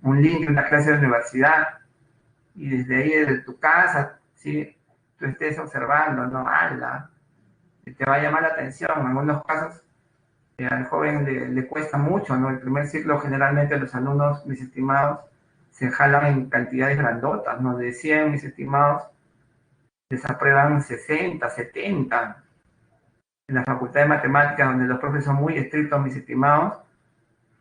Un link de una clase de universidad y desde ahí, desde tu casa, ¿sí? Tú estés observando, ¿no? ¡Hala! Te va a llamar la atención. En algunos casos, al joven le cuesta mucho, ¿no? El primer ciclo, generalmente, los alumnos, mis estimados, se jalan en cantidades grandotas, ¿no? De 100, mis estimados, les aprueban 60, 70. En la Facultad de Matemáticas, donde los profes son muy estrictos, mis estimados,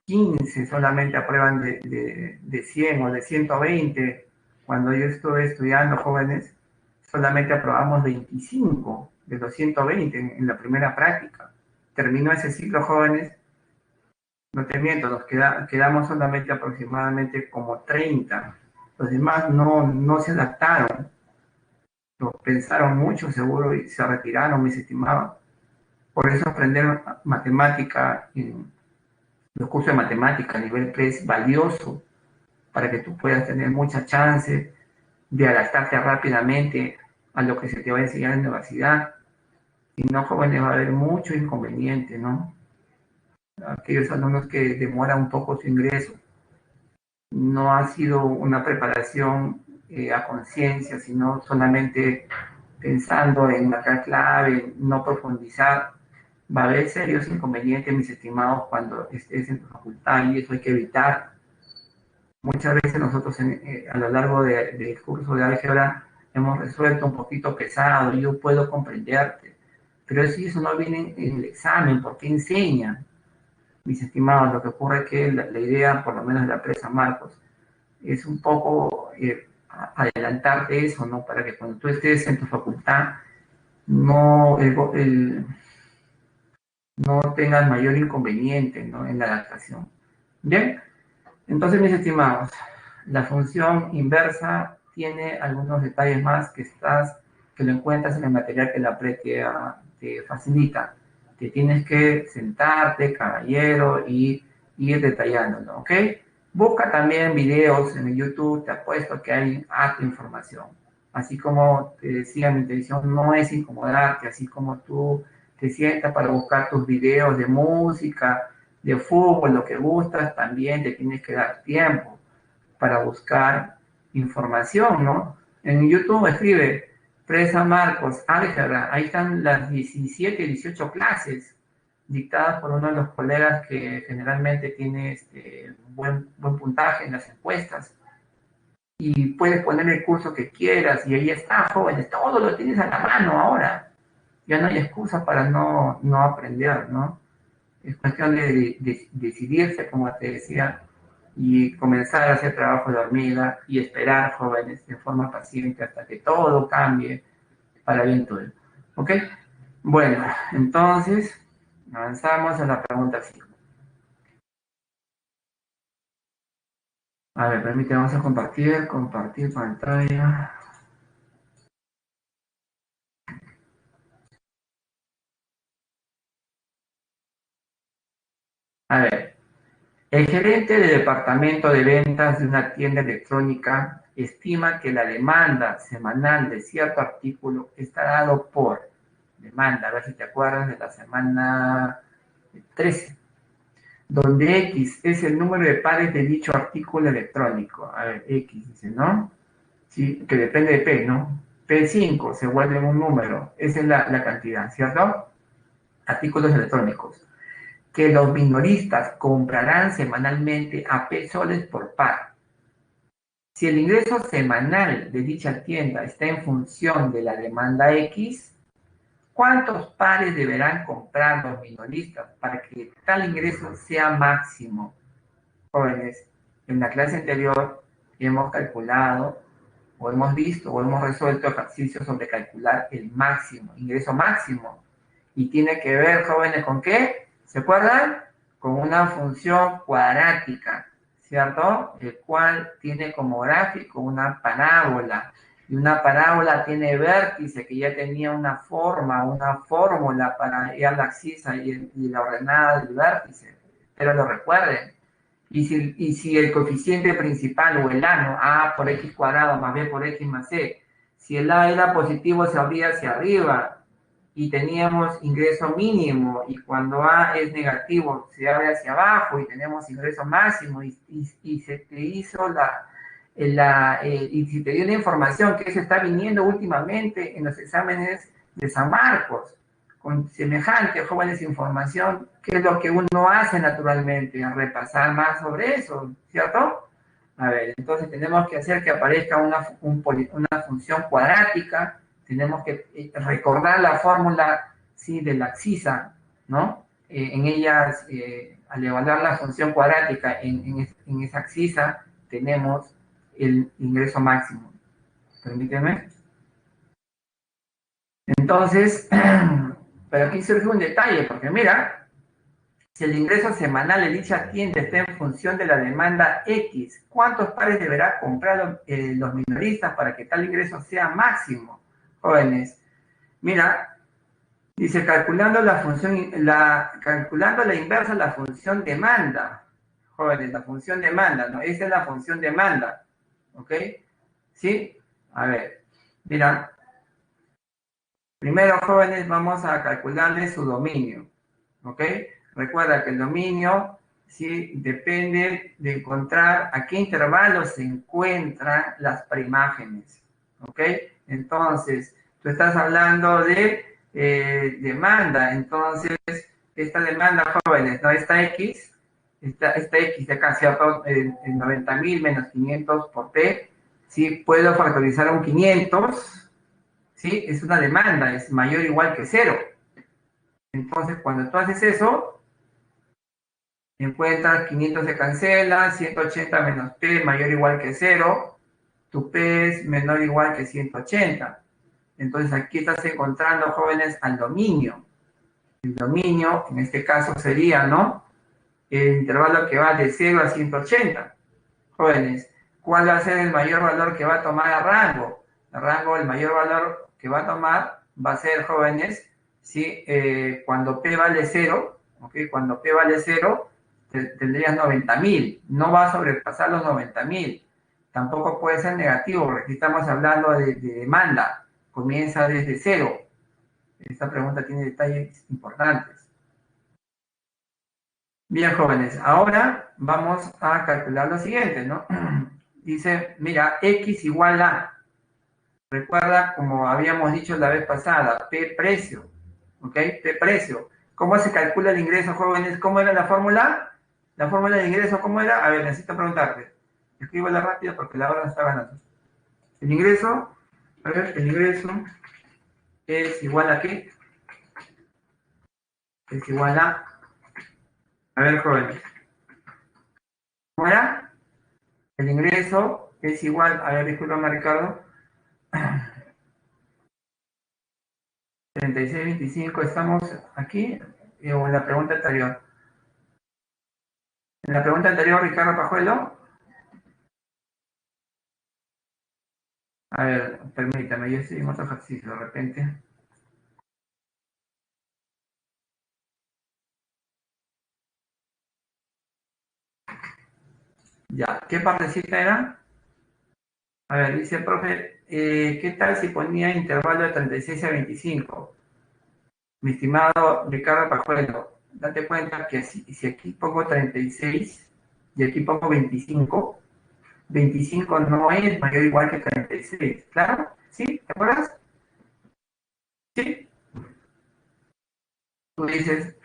15 solamente aprueban de 100 o de 120. Cuando yo estuve estudiando jóvenes, solamente aprobamos 25 de los 120 en la primera práctica. Terminó ese ciclo, jóvenes, no te miento, quedamos solamente aproximadamente como 30. Los demás no se adaptaron, lo pensaron mucho seguro y se retiraron, mis estimados. Por eso aprender matemática, los cursos de matemática a nivel 3 es valioso para que tú puedas tener mucha chance de adaptarte rápidamente a lo que se te va a enseñar en la universidad. Si no, jóvenes, va a haber mucho inconveniente, ¿no? Aquellos alumnos que demoran un poco su ingreso. No ha sido una preparación a conciencia, sino solamente pensando en marcar clave, no profundizar. Va a haber serios inconvenientes, mis estimados, cuando estés en tu facultad, y eso hay que evitar. Muchas veces nosotros a lo largo del curso de álgebra hemos resuelto un poquito pesado, yo puedo comprenderte, pero si eso no viene en el examen, ¿por qué enseñan? Mis estimados, lo que ocurre es que la idea, por lo menos de la empresa Marcos, es un poco adelantarte eso, ¿no? Para que cuando tú estés en tu facultad no, no tengas mayor inconveniente, ¿no? En la adaptación. Bien, entonces, mis estimados, la función inversa tiene algunos detalles más que lo encuentras en el material que la PRE te facilita. Te tienes que sentarte, caballero, y ir detallándolo, ¿ok? Busca también videos en YouTube, te apuesto que hay harta información. Así como te decía, mi intención no es incomodarte, así como tú te sientas para buscar tus videos de música, de fútbol, lo que gustas, también te tienes que dar tiempo para buscar información, ¿no? En YouTube escribe Presa Marcos, álgebra, ahí están las 17 y 18 clases dictadas por uno de los colegas que generalmente tiene buen puntaje en las encuestas. Y puedes poner el curso que quieras y ahí está, jóvenes, todo lo tienes a la mano ahora. Ya no hay excusa para no aprender, ¿no? Es cuestión de decidirse, como te decía, y comenzar a hacer trabajo de hormiga y esperar, jóvenes, de forma paciente hasta que todo cambie para bien tuyo. ¿Ok? Bueno, entonces, avanzamos a la pregunta 5. A ver, permíteme, vamos a compartir pantalla. A ver, el gerente de departamento de ventas de una tienda electrónica estima que la demanda semanal de cierto artículo está dado por demanda, a ver si te acuerdas de la semana 13, donde X es el número de pares de dicho artículo electrónico. A ver, X dice, ¿no? Sí, que depende de P, ¿no? P5 se vuelve un número, esa es la cantidad, ¿cierto? Artículos electrónicos que los minoristas comprarán semanalmente a P soles por par. Si el ingreso semanal de dicha tienda está en función de la demanda X, ¿cuántos pares deberán comprar los minoristas para que tal ingreso sea máximo? Jóvenes, en la clase anterior hemos calculado, o hemos visto, o hemos resuelto ejercicios sobre calcular el máximo, ingreso máximo. Y tiene que ver, jóvenes, ¿con qué? ¿Se acuerdan? Con una función cuadrática, ¿cierto? El cual tiene como gráfico una parábola. Y una parábola tiene vértice, que ya tenía una fórmula para hallar la abscisa y la ordenada del vértice. Pero lo recuerden. Y si el coeficiente principal o el A, ¿no? A por X cuadrado más B por X más C, si el A era positivo se abría hacia arriba y teníamos ingreso mínimo, y cuando A es negativo se abre hacia abajo y tenemos ingreso máximo, y se te hizo y si te dio una información que eso está viniendo últimamente en los exámenes de San Marcos, con semejante, jóvenes, información, ¿qué es lo que uno hace naturalmente? A repasar más sobre eso, ¿cierto? A ver, entonces tenemos que hacer que aparezca una función cuadrática, tenemos que recordar la fórmula, ¿sí?, de la abscisa, ¿no? En ellas, al evaluar la función cuadrática en esa abscisa, tenemos el ingreso máximo. Permíteme. Entonces, pero aquí surge un detalle, porque mira, si el ingreso semanal de dicha tienda está en función de la demanda X, ¿cuántos pares deberá comprar los minoristas para que tal ingreso sea máximo? Jóvenes, mira, dice calculando calculando la inversa de la función demanda. Jóvenes, la función demanda, ¿no? Esa es la función demanda, ¿ok? ¿Sí? A ver, mira, primero, jóvenes, vamos a calcularle su dominio, ¿ok? Recuerda que el dominio, sí, depende de encontrar a qué intervalo se encuentran las preimágenes, ¿ok? Entonces, tú estás hablando de demanda, entonces, esta demanda, jóvenes, ¿no? Esta X de acá, ¿cierto? En 90.000 menos 500 por P, ¿sí? Puedo factorizar un 500, ¿sí? Es una demanda, es mayor o igual que 0. Entonces, cuando tú haces eso, encuentras 500 se cancela, 180 menos P mayor o igual que 0, tu P es menor o igual que 180. Entonces, aquí estás encontrando, jóvenes, al dominio. El dominio, en este caso, sería, ¿no?, el intervalo que va de 0 a 180. Jóvenes, ¿cuál va a ser el mayor valor que va a tomar el rango? El mayor valor que va a tomar va a ser, jóvenes, ¿sí? Cuando P vale 0, ¿ok? Cuando P vale 0, tendrías 90.000. No va a sobrepasar los 90.000. Tampoco puede ser negativo, porque aquí estamos hablando de demanda. Comienza desde 0. Esta pregunta tiene detalles importantes. Bien, jóvenes, ahora vamos a calcular lo siguiente, ¿no? Dice, mira, X igual a, recuerda como habíamos dicho la vez pasada, P precio, ¿ok? P precio. ¿Cómo se calcula el ingreso, jóvenes? ¿Cómo era la fórmula? La fórmula de ingreso, ¿cómo era? A ver, necesito preguntarte. Escríbela rápido porque la hora nos está ganando. El ingreso, a ver, el ingreso es igual a ¿qué? Es igual a ver, jóvenes. ¿Cómo era? El ingreso es igual, a ver, discúlpame, Ricardo. 36.25, estamos aquí, o en la pregunta anterior. En la pregunta anterior, Ricardo Pajuelo. A ver, permítame, yo estoy en otro ejercicio de repente. Ya, ¿qué partecita era? A ver, dice, profe, ¿qué tal si ponía intervalo de 36 a 25? Mi estimado Ricardo Pajuelo, date cuenta que si aquí pongo 36 y aquí pongo 25, 25 no es mayor o igual que 36, ¿claro? ¿Sí? ¿Te acuerdas? ¿Sí? Tú dices,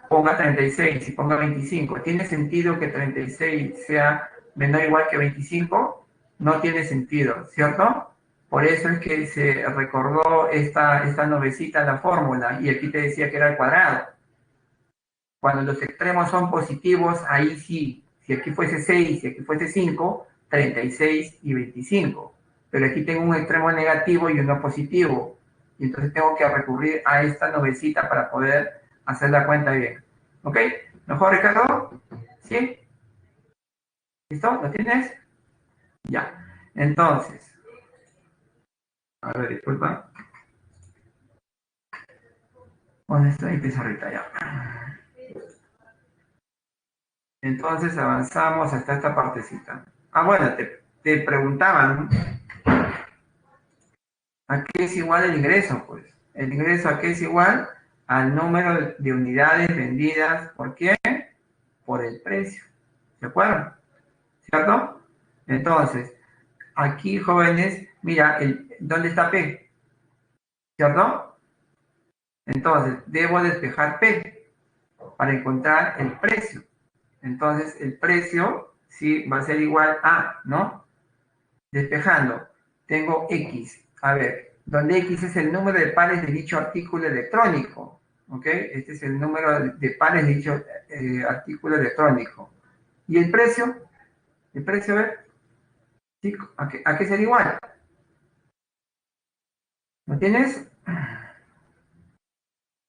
ponga 36 y ponga 25. ¿Tiene sentido que 36 sea menor o igual que 25? No tiene sentido, ¿cierto? Por eso es que se recordó esta novecita en la fórmula y aquí te decía que era el cuadrado. Cuando los extremos son positivos, ahí sí. Si aquí fuese 6, si aquí fuese 5, 36 y 25. Pero aquí tengo un extremo negativo y uno positivo. Y entonces tengo que recurrir a esta novecita para poder hacer la cuenta bien. ¿Ok? ¿Mejor, Ricardo? ¿Sí? ¿Listo? ¿Lo tienes? Ya. Entonces, a ver, disculpa. ¿Dónde está mi pizarrita ya? Entonces avanzamos hasta esta partecita. Ah, bueno, te preguntaban, ¿a qué es igual el ingreso? Pues el ingreso a qué es igual al número de unidades vendidas. ¿Por qué? Por el precio. ¿De acuerdo? ¿Cierto? Entonces, aquí, jóvenes, mira, ¿dónde está P? ¿Cierto? Entonces, debo despejar P para encontrar el precio. Entonces, el precio, sí, va a ser igual a, ¿no? Despejando, tengo X. A ver, donde X es el número de pares de dicho artículo electrónico. ¿Ok? Este es el número de pares de dicho artículo electrónico. ¿Y el precio? ¿El precio es? ¿Sí? ¿A qué sería igual? ¿Lo tienes?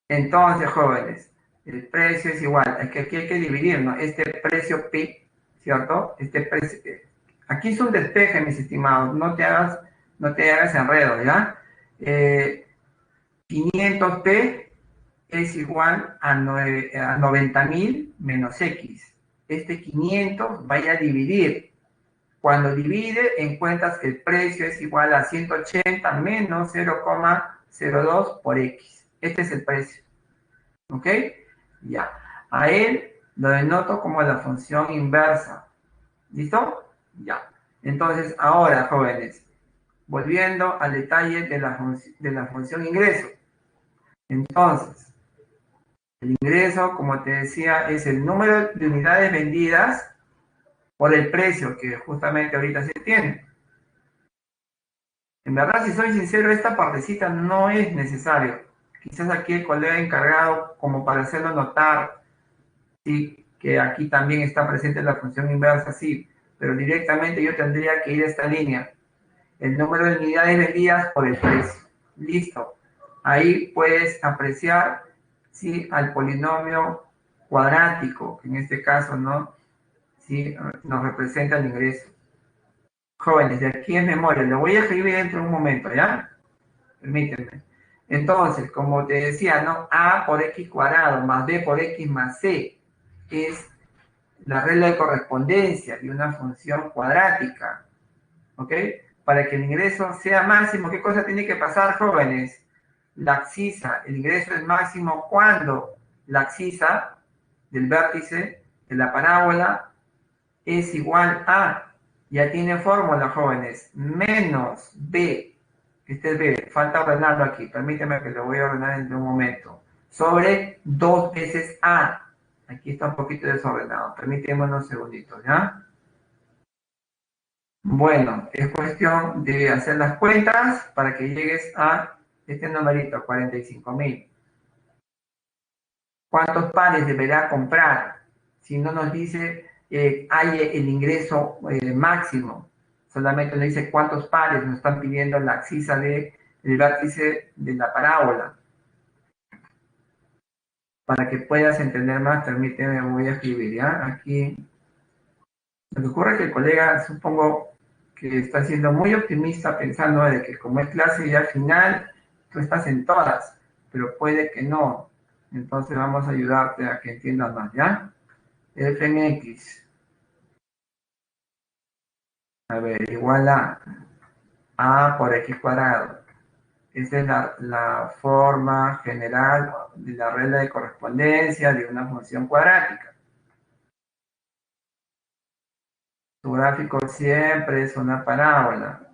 Entonces, jóvenes, el precio es igual. Es que aquí hay que dividir, ¿no? Este precio P, ¿cierto? Este precio. Aquí es un despeje, mis estimados. No te hagas enredo, ¿ya? 500p es igual a 90.000 menos x. Este 500 vaya a dividir. Cuando divide, encuentras que el precio es igual a 180 menos 0,02 por x. Este es el precio. ¿Ok? Ya. A él lo denoto como la función inversa. ¿Listo? Ya. Entonces, ahora, jóvenes, volviendo al detalle de la función ingreso. Entonces, el ingreso, como te decía, es el número de unidades vendidas por el precio que justamente ahorita se tiene. En verdad, si soy sincero, esta partecita no es necesario. Quizás aquí el colega encargado, como para hacerlo notar, sí, que aquí también está presente la función inversa, sí, pero directamente yo tendría que ir a esta línea. El número de unidades vendidas por el precio. Listo. Ahí puedes apreciar, sí, al polinomio cuadrático, que en este caso, ¿no? Sí, nos representa el ingreso. Jóvenes, de aquí en memoria, lo voy a escribir dentro de un momento, ¿ya? Permítanme. Entonces, como te decía, ¿no? A por X cuadrado más B por X más C es la regla de correspondencia de una función cuadrática, ¿ok? Para que el ingreso sea máximo, ¿qué cosa tiene que pasar, jóvenes? La abscisa, el ingreso es máximo cuando la abscisa del vértice de la parábola es igual a, ya tiene fórmula, jóvenes, menos B, este es B, falta ordenarlo aquí, permíteme que lo voy a ordenar en un momento, sobre 2 veces A. Aquí está un poquito desordenado, permíteme unos segunditos, ¿ya? Bueno, es cuestión de hacer las cuentas para que llegues a este numerito, 45.000. ¿Cuántos pares deberá comprar? Si no nos dice hay el ingreso máximo, solamente nos dice cuántos pares nos están pidiendo la abscisa del vértice de la parábola. Para que puedas entender más, permíteme, voy a escribir, ¿ya? Aquí, lo que ocurre es que el colega, supongo que está siendo muy optimista pensando de que como es clase y al final tú estás en todas, pero puede que no. Entonces vamos a ayudarte a que entiendas más, ¿ya? F en X, a ver, igual a por X cuadrado. Esa es la forma general de la regla de correspondencia de una función cuadrática. Tu gráfico siempre es una parábola.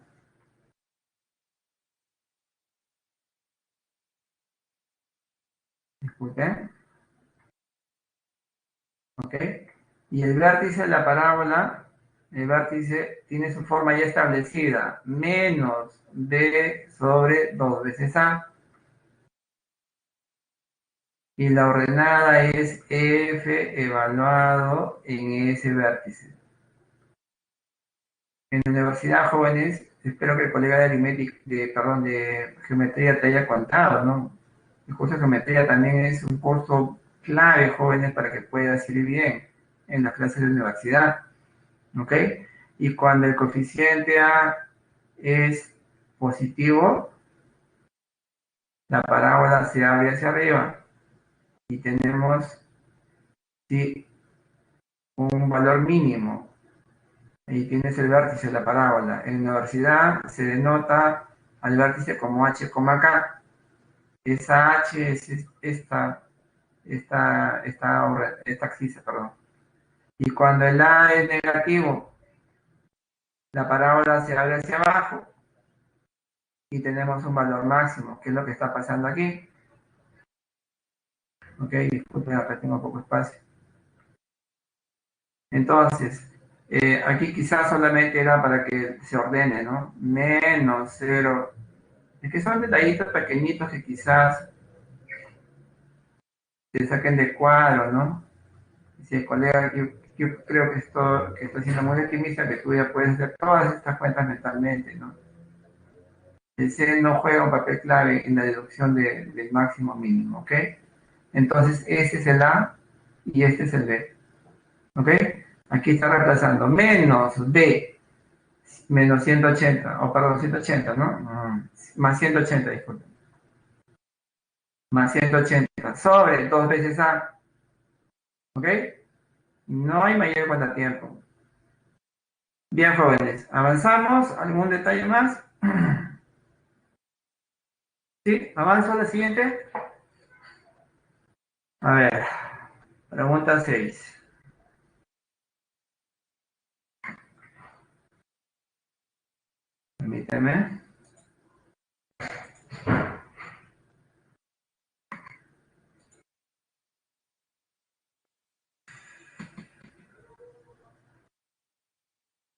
Disculpen. ¿Ok? Y el vértice de la parábola, el vértice tiene su forma ya establecida, menos b sobre 2 veces a. Y la ordenada es f evaluado en ese vértice. En la universidad, jóvenes, espero que el colega de aritmética, de geometría te haya contado, ¿no? El curso de geometría también es un curso clave, jóvenes, para que puedas ir bien en las clases de la universidad, ¿ok? Y cuando el coeficiente A es positivo, la parábola se abre hacia arriba y tenemos, sí, un valor mínimo. Ahí tienes el vértice de la parábola. En la universidad se denota al vértice como h, K. Esa h es esta axis, perdón. Y cuando el a es negativo, la parábola se abre hacia abajo y tenemos un valor máximo, que es lo que está pasando aquí. Ok, disculpen, acá tengo poco espacio. Entonces, aquí quizás solamente era para que se ordene, ¿no? Menos 0. Es que son detallitos pequeñitos que quizás te saquen de cuadro, ¿no? Si el colega, yo creo que estoy siendo muy optimista, que tú ya puedes hacer todas estas cuentas mentalmente, ¿no? El C no juega un papel clave en la deducción del máximo mínimo, ¿ok? Entonces, este es el A y este es el B, ¿ok? Aquí está reemplazando menos B menos 180, o perdón, 180, ¿no? Más 180, disculpen. Más 180 sobre 2 veces A, ¿ok? No hay mayor contratiempo. Bien, jóvenes, avanzamos. ¿Algún detalle más? ¿Sí? ¿Avanzo a la siguiente? A ver, pregunta 6. Permíteme.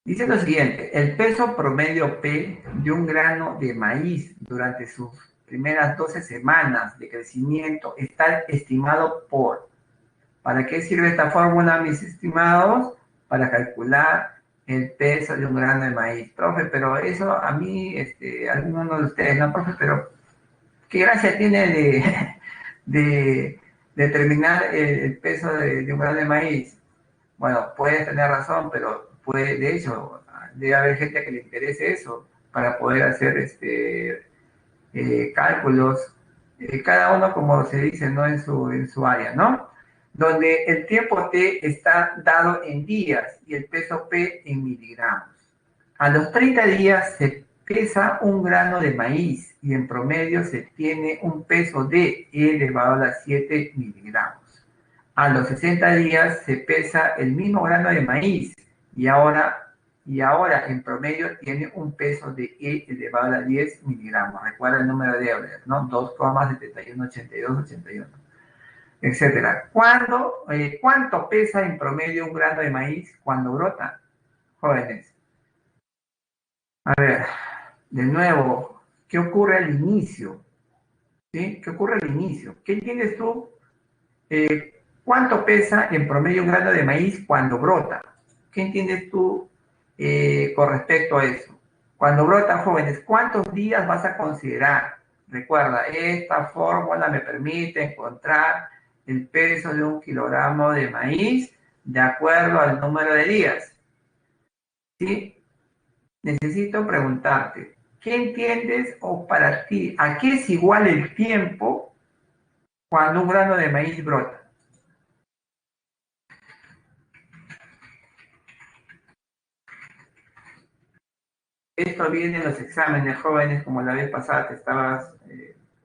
Dice lo siguiente, el peso promedio P de un grano de maíz durante sus primeras 12 semanas de crecimiento está estimado por... ¿Para qué sirve esta fórmula, mis estimados? Para calcular el peso de un grano de maíz. Profe, pero eso a mí, alguno de ustedes, no, profe, pero ¿qué gracia tiene de determinar el peso de un grano de maíz? Bueno, puedes tener razón, pero puede, de hecho, Debe haber gente que le interese eso para poder hacer cálculos, cada uno como se dice, ¿no? En su área, ¿no? Donde el tiempo T está dado en días y el peso P en miligramos. A los 30 días se pesa un grano de maíz y en promedio se tiene un peso de E elevado a las 7 miligramos. A los 60 días se pesa el mismo grano de maíz y ahora en promedio tiene un peso de E elevado a 10 miligramos. Recuerda el número de Euler, ¿no? 2,718281, etcétera. ¿Cuánto pesa en promedio un grano de maíz cuando brota? Jóvenes. A ver, de nuevo, ¿qué ocurre al inicio? ¿Sí? ¿Qué ocurre al inicio? ¿Qué entiendes tú? ¿Cuánto pesa en promedio un grano de maíz cuando brota? ¿Qué entiendes tú con respecto a eso? Cuando brotan, jóvenes, ¿cuántos días vas a considerar? Recuerda, esta fórmula me permite encontrar el peso de 1 kilogramo de maíz de acuerdo al número de días. ¿Sí? Necesito preguntarte, ¿qué entiendes o para ti, a qué es igual el tiempo cuando un grano de maíz brota? Esto viene en los exámenes jóvenes, como la vez pasada te estabas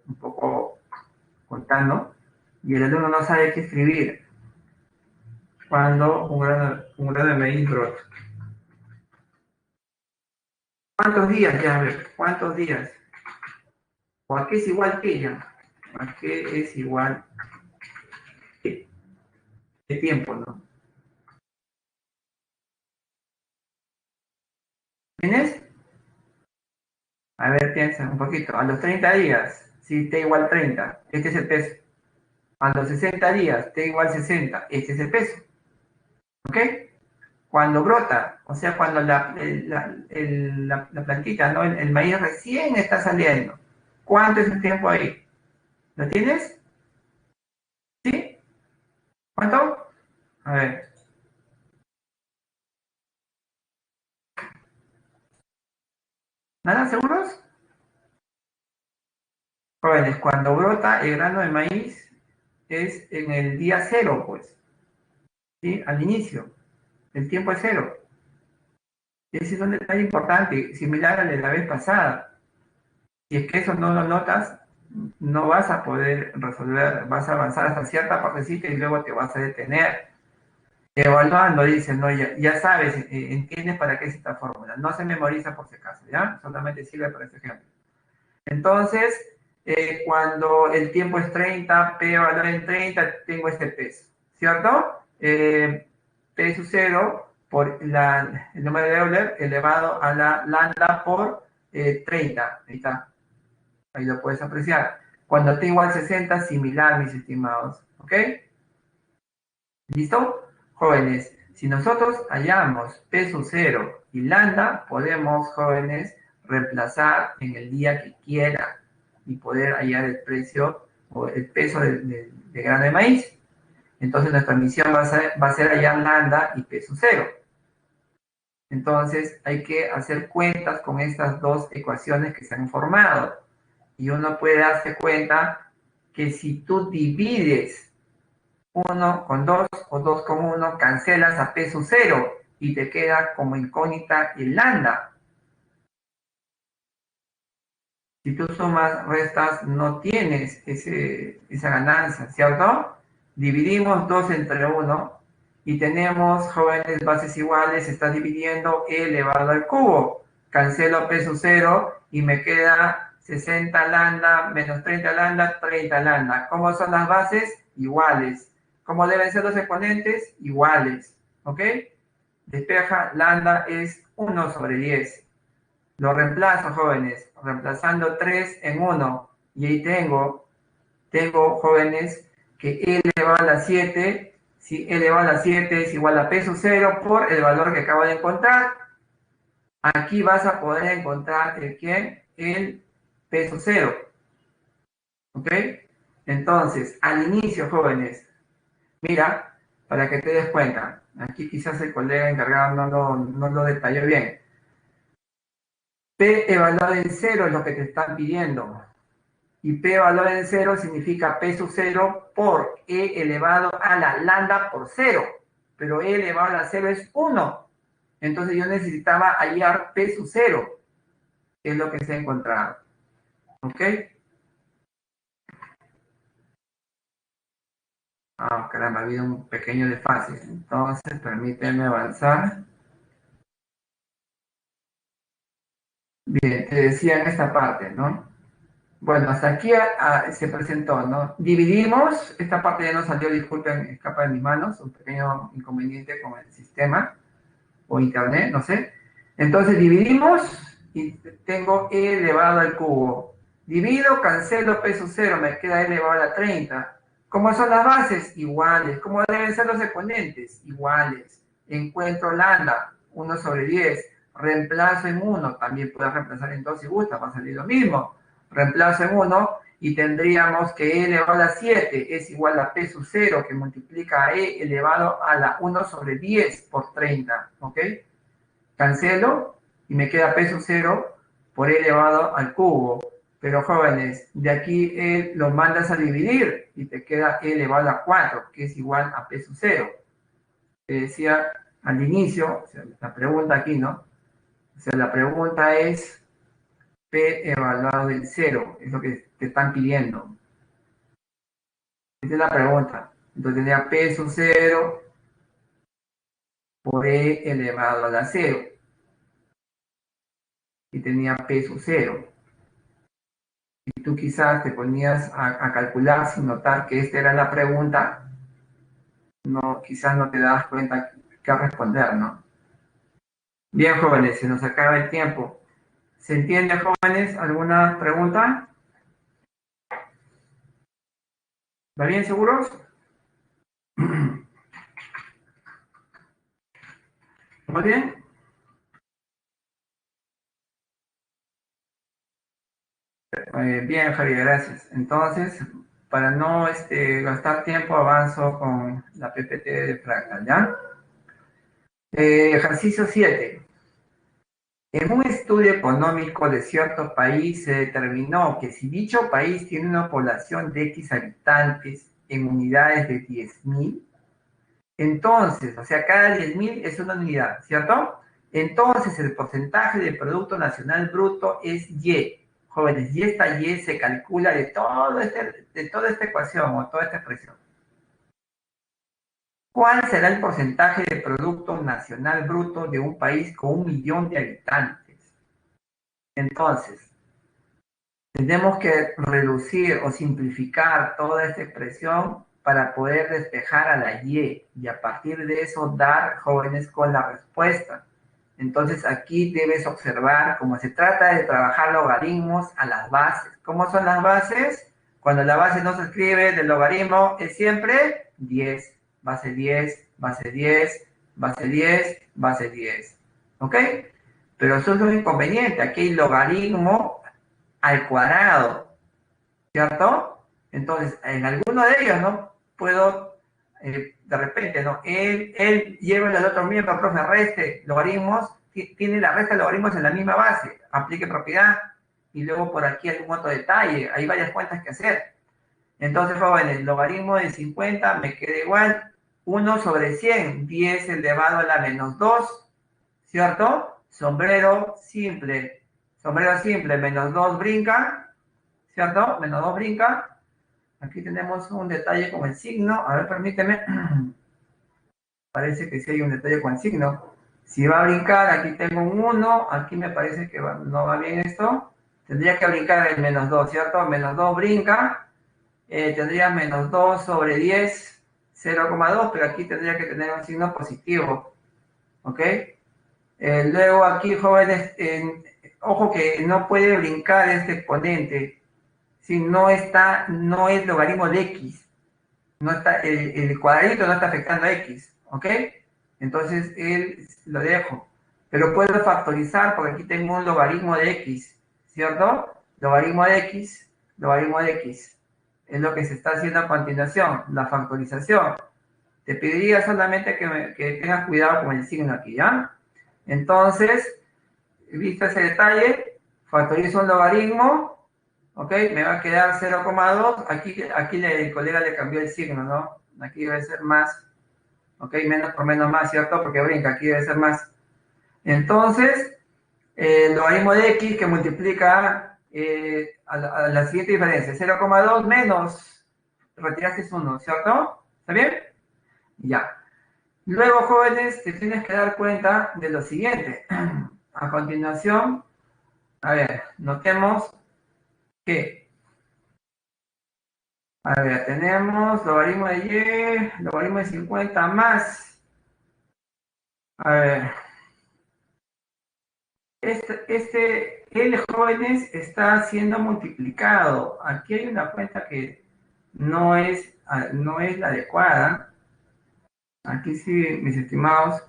un poco contando, y el alumno no sabe qué escribir cuando un grano de maíz brota. ¿Cuántos días ya? A ver, ¿cuántos días? ¿O a qué es igual que ella? ¿A qué es igual que el tiempo, no? ¿Tienes? A ver, piensa un poquito. A los 30 días, si T igual 30, este es el peso. A los 60 días, T igual 60, este es el peso. ¿Ok? Cuando brota, o sea, cuando la plantita, ¿no? El maíz recién está saliendo. ¿Cuánto es el tiempo ahí? ¿Lo tienes? ¿Sí? ¿Cuánto? A ver. ¿Nada? ¿Seguros? Jóvenes, cuando brota el grano de maíz es en el día cero, pues. ¿Sí? Al inicio. El tiempo es cero. Ese es un detalle importante, similar al de la vez pasada. Si es que eso no lo notas, no vas a poder resolver, vas a avanzar hasta cierta partecita y luego te vas a detener. Evaluando, dice, no, ya sabes, entiendes para qué es esta fórmula. No se memoriza por si acaso, ¿ya? Solamente sirve para este ejemplo. Entonces, cuando el tiempo es 30, P valor en 30, tengo este peso, ¿cierto? P sub 0 por el número de Euler elevado a la lambda por 30. Ahí está. Ahí lo puedes apreciar. Cuando T igual 60, similar, mis estimados. ¿Ok? ¿Listo? Jóvenes, si nosotros hallamos P sub 0 y lambda, podemos, jóvenes, reemplazar en el día que quiera y poder hallar el precio o el peso de grano de maíz. Entonces nuestra misión va a ser hallar lambda y P sub 0. Entonces hay que hacer cuentas con estas dos ecuaciones que se han formado. Y uno puede darse cuenta que si tú divides 1 con 2 o 2 con 1, cancelas a P sub 0 y te queda como incógnita el lambda. Si tú sumas, restas, no tienes esa ganancia, ¿cierto? Dividimos 2 entre 1 y tenemos, jóvenes, bases iguales, estás dividiendo E elevado al cubo. Cancelo P sub 0 y me queda 60 lambda menos 30 lambda, 30 lambda. ¿Cómo son las bases? Iguales. ¿Cómo deben ser los exponentes? Iguales. ¿Ok? Despeja, lambda es 1 sobre 10. Lo reemplazo, jóvenes, reemplazando 3 en 1. Y ahí tengo, jóvenes, que E elevado a la 7, si E elevado a la 7 es igual a P sub 0 por el valor que acabo de encontrar. Aquí vas a poder encontrar el P sub 0. ¿Ok? Entonces, al inicio, jóvenes, mira, para que te des cuenta, aquí quizás el colega encargado no lo detalló bien. P evaluado en cero es lo que te están pidiendo. Y P evaluado en cero significa P sub 0 por E elevado a la lambda por 0. Pero E elevado a la 0 es 1. Entonces yo necesitaba hallar P sub 0, que es lo que se ha encontrado. ¿Ok? Ah, caramba, ha habido un pequeño desfase. Entonces, permíteme avanzar. Bien, te decía en esta parte, ¿no? Bueno, hasta aquí se presentó, ¿no? Dividimos, esta parte ya no salió, disculpen, escapa de mis manos, un pequeño inconveniente con el sistema o internet, no sé. Entonces dividimos y tengo E elevado al cubo. Divido, cancelo P sub 0, me queda E elevado a la 30. ¿Cómo son las bases? Iguales. ¿Cómo deben ser los exponentes? Iguales. Encuentro lambda, 1 sobre 10. Reemplazo en 1, también puedes reemplazar en 2 si gusta, va a salir lo mismo. Reemplazo en 1 y tendríamos que E elevado a la 7 es igual a P sub 0 que multiplica a E elevado a la 1 sobre 10 por 30, ¿ok? Cancelo y me queda P sub 0 por E elevado al cubo. Pero jóvenes, de aquí lo mandas a dividir y te queda E elevado a 4, que es igual a P sub 0. Te decía al inicio, o sea, la pregunta aquí, ¿no? O sea, la pregunta es P evaluado del 0, es lo que te están pidiendo. Esa es la pregunta. Entonces tendría P sub 0 por E elevado a la 0. Y tenía P sub 0. Y tú quizás te ponías a calcular sin notar que esta era la pregunta, no, quizás no te das cuenta qué responder, ¿no? Bien, jóvenes, se nos acaba el tiempo. ¿Se entiende, jóvenes? ¿Alguna pregunta? ¿Va bien, seguros? ¿Muy bien? Bien, Javier, gracias. Entonces, para no gastar tiempo, avanzo con la PPT de Fractal, ¿ya? Ejercicio 7. En un estudio económico de cierto país se determinó que si dicho país tiene una población de X habitantes en unidades de 10.000, entonces, o sea, cada 10.000 es una unidad, ¿cierto? Entonces, el porcentaje del Producto Nacional Bruto es Y. Jóvenes, y esta Y se calcula de toda esta ecuación o toda esta expresión. ¿Cuál será el porcentaje del Producto Nacional Bruto de un país con 1.000.000 de habitantes? Entonces, tenemos que reducir o simplificar toda esta expresión para poder despejar a la y a partir de eso dar, jóvenes, con la respuesta. Entonces aquí debes observar cómo se trata de trabajar logaritmos a las bases. ¿Cómo son las bases? Cuando la base no se escribe del logaritmo es siempre 10, base 10, base 10, base 10, base 10. ¿Ok? Pero eso es un inconveniente. Aquí hay logaritmo al cuadrado, ¿cierto? Entonces, en alguno de ellos, ¿no? Puedo, de repente, ¿no? Él lleva el otro miembro, profe, reste logaritmos, tiene la resta de logaritmos en la misma base, aplique propiedad, y luego por aquí algún otro detalle, hay varias cuentas que hacer. Entonces, jóvenes, logaritmo de 50 me queda igual, 1 sobre 100, 10 elevado a la menos 2, ¿cierto? Sombrero simple, menos 2 brinca, ¿cierto? Menos 2 brinca. Aquí tenemos un detalle con el signo. A ver, permíteme. Parece que sí hay un detalle con el signo. Si va a brincar, aquí tengo un 1. Aquí me parece que no va bien esto. Tendría que brincar el menos 2, ¿cierto? Menos 2 brinca. Tendría menos 2 sobre 10, 0,2, pero aquí tendría que tener un signo positivo. ¿Ok? Luego aquí, jóvenes, ojo que no puede brincar este exponente si no es logaritmo de x, no está, el cuadradito no está afectando a x, ¿ok? Entonces lo dejo, pero puedo factorizar porque aquí tengo un logaritmo de x, ¿cierto? Logaritmo de x, es lo que se está haciendo a continuación, la factorización. Te pediría solamente que tengas cuidado con el signo aquí, ¿ya? Entonces, visto ese detalle, factorizo un logaritmo, ¿ok? Me va a quedar 0,2. Aquí el colega le cambió el signo, ¿no? Aquí debe ser más, ¿ok? Menos por menos más, ¿cierto? Porque brinca, aquí debe ser más. Entonces, el logaritmo de x que multiplica a la siguiente diferencia, 0,2 menos, retiraste 1, ¿cierto? ¿Está bien? Ya. Luego, jóvenes, te tienes que dar cuenta de lo siguiente. A continuación, a ver, notemos que, a ver, tenemos logaritmo de y, logaritmo de 50 más, a ver, L, jóvenes, está siendo multiplicado. Aquí hay una cuenta que no es la adecuada. Aquí sí, mis estimados,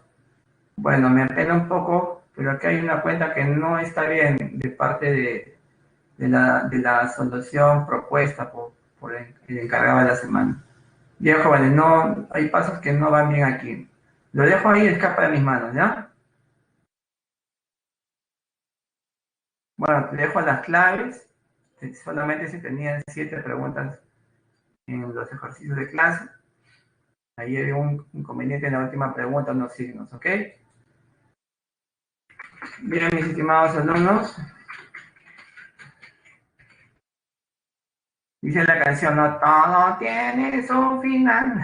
bueno, me apena un poco, pero aquí hay una cuenta que no está bien de parte de la solución propuesta por el encargado de la semana. Bien, jóvenes, no, hay pasos que no van bien aquí. Lo dejo ahí, escapa de mis manos, ¿ya? Bueno, te dejo las claves. Solamente se tenían 7 preguntas en los ejercicios de clase. Ahí hay un inconveniente en la última pregunta, unos signos, ¿ok? Bien, mis estimados alumnos. Dice la canción, no todo tiene su final.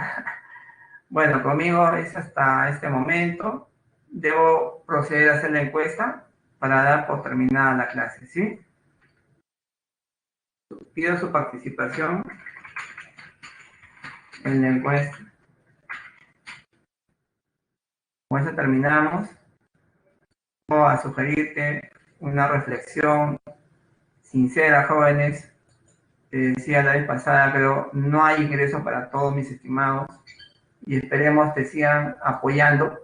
Bueno, conmigo es hasta este momento. Debo proceder a hacer la encuesta para dar por terminada la clase, ¿sí? Pido su participación en la encuesta. Con eso terminamos. Voy a sugerirte una reflexión sincera, jóvenes. Te decía la vez pasada, pero no hay ingreso para todos, mis estimados, y esperemos te sigan apoyando.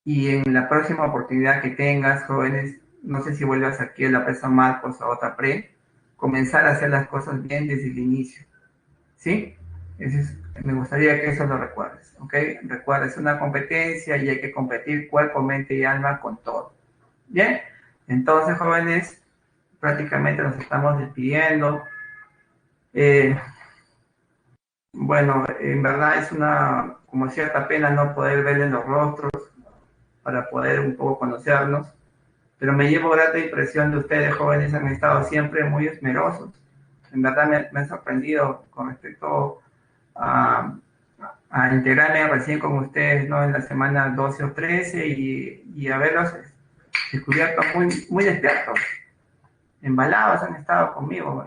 Y en la próxima oportunidad que tengas, jóvenes, no sé si vuelvas aquí a la presa Marcos o a otra pre, comenzar a hacer las cosas bien desde el inicio, ¿sí? Me gustaría que eso lo recuerdes, ¿ok? Recuerda, es una competencia y hay que competir cuerpo, mente y alma con todo. ¿Bien? Entonces, jóvenes, prácticamente nos estamos despidiendo. Eh, bueno, en verdad es una como cierta pena no poder verles los rostros para poder un poco conocernos, pero me llevo grata impresión de ustedes, jóvenes, han estado siempre muy esmerosos. En verdad me han sorprendido con respecto a, a integrarme recién con ustedes, ¿no? En la semana 12 o 13 y haberlos descubierto muy despiertos, embalados han estado conmigo.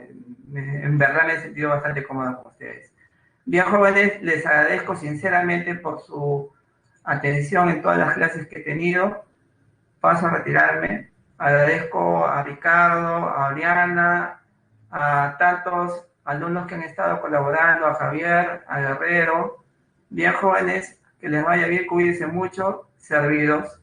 En verdad me he sentido bastante cómodo con ustedes. Bien, jóvenes, les agradezco sinceramente por su atención en todas las clases que he tenido. Paso a retirarme. Agradezco a Ricardo, a Oriana, a tantos alumnos que han estado colaborando, a Javier, a Guerrero. Bien, jóvenes, que les vaya bien, cuídense mucho, servidos.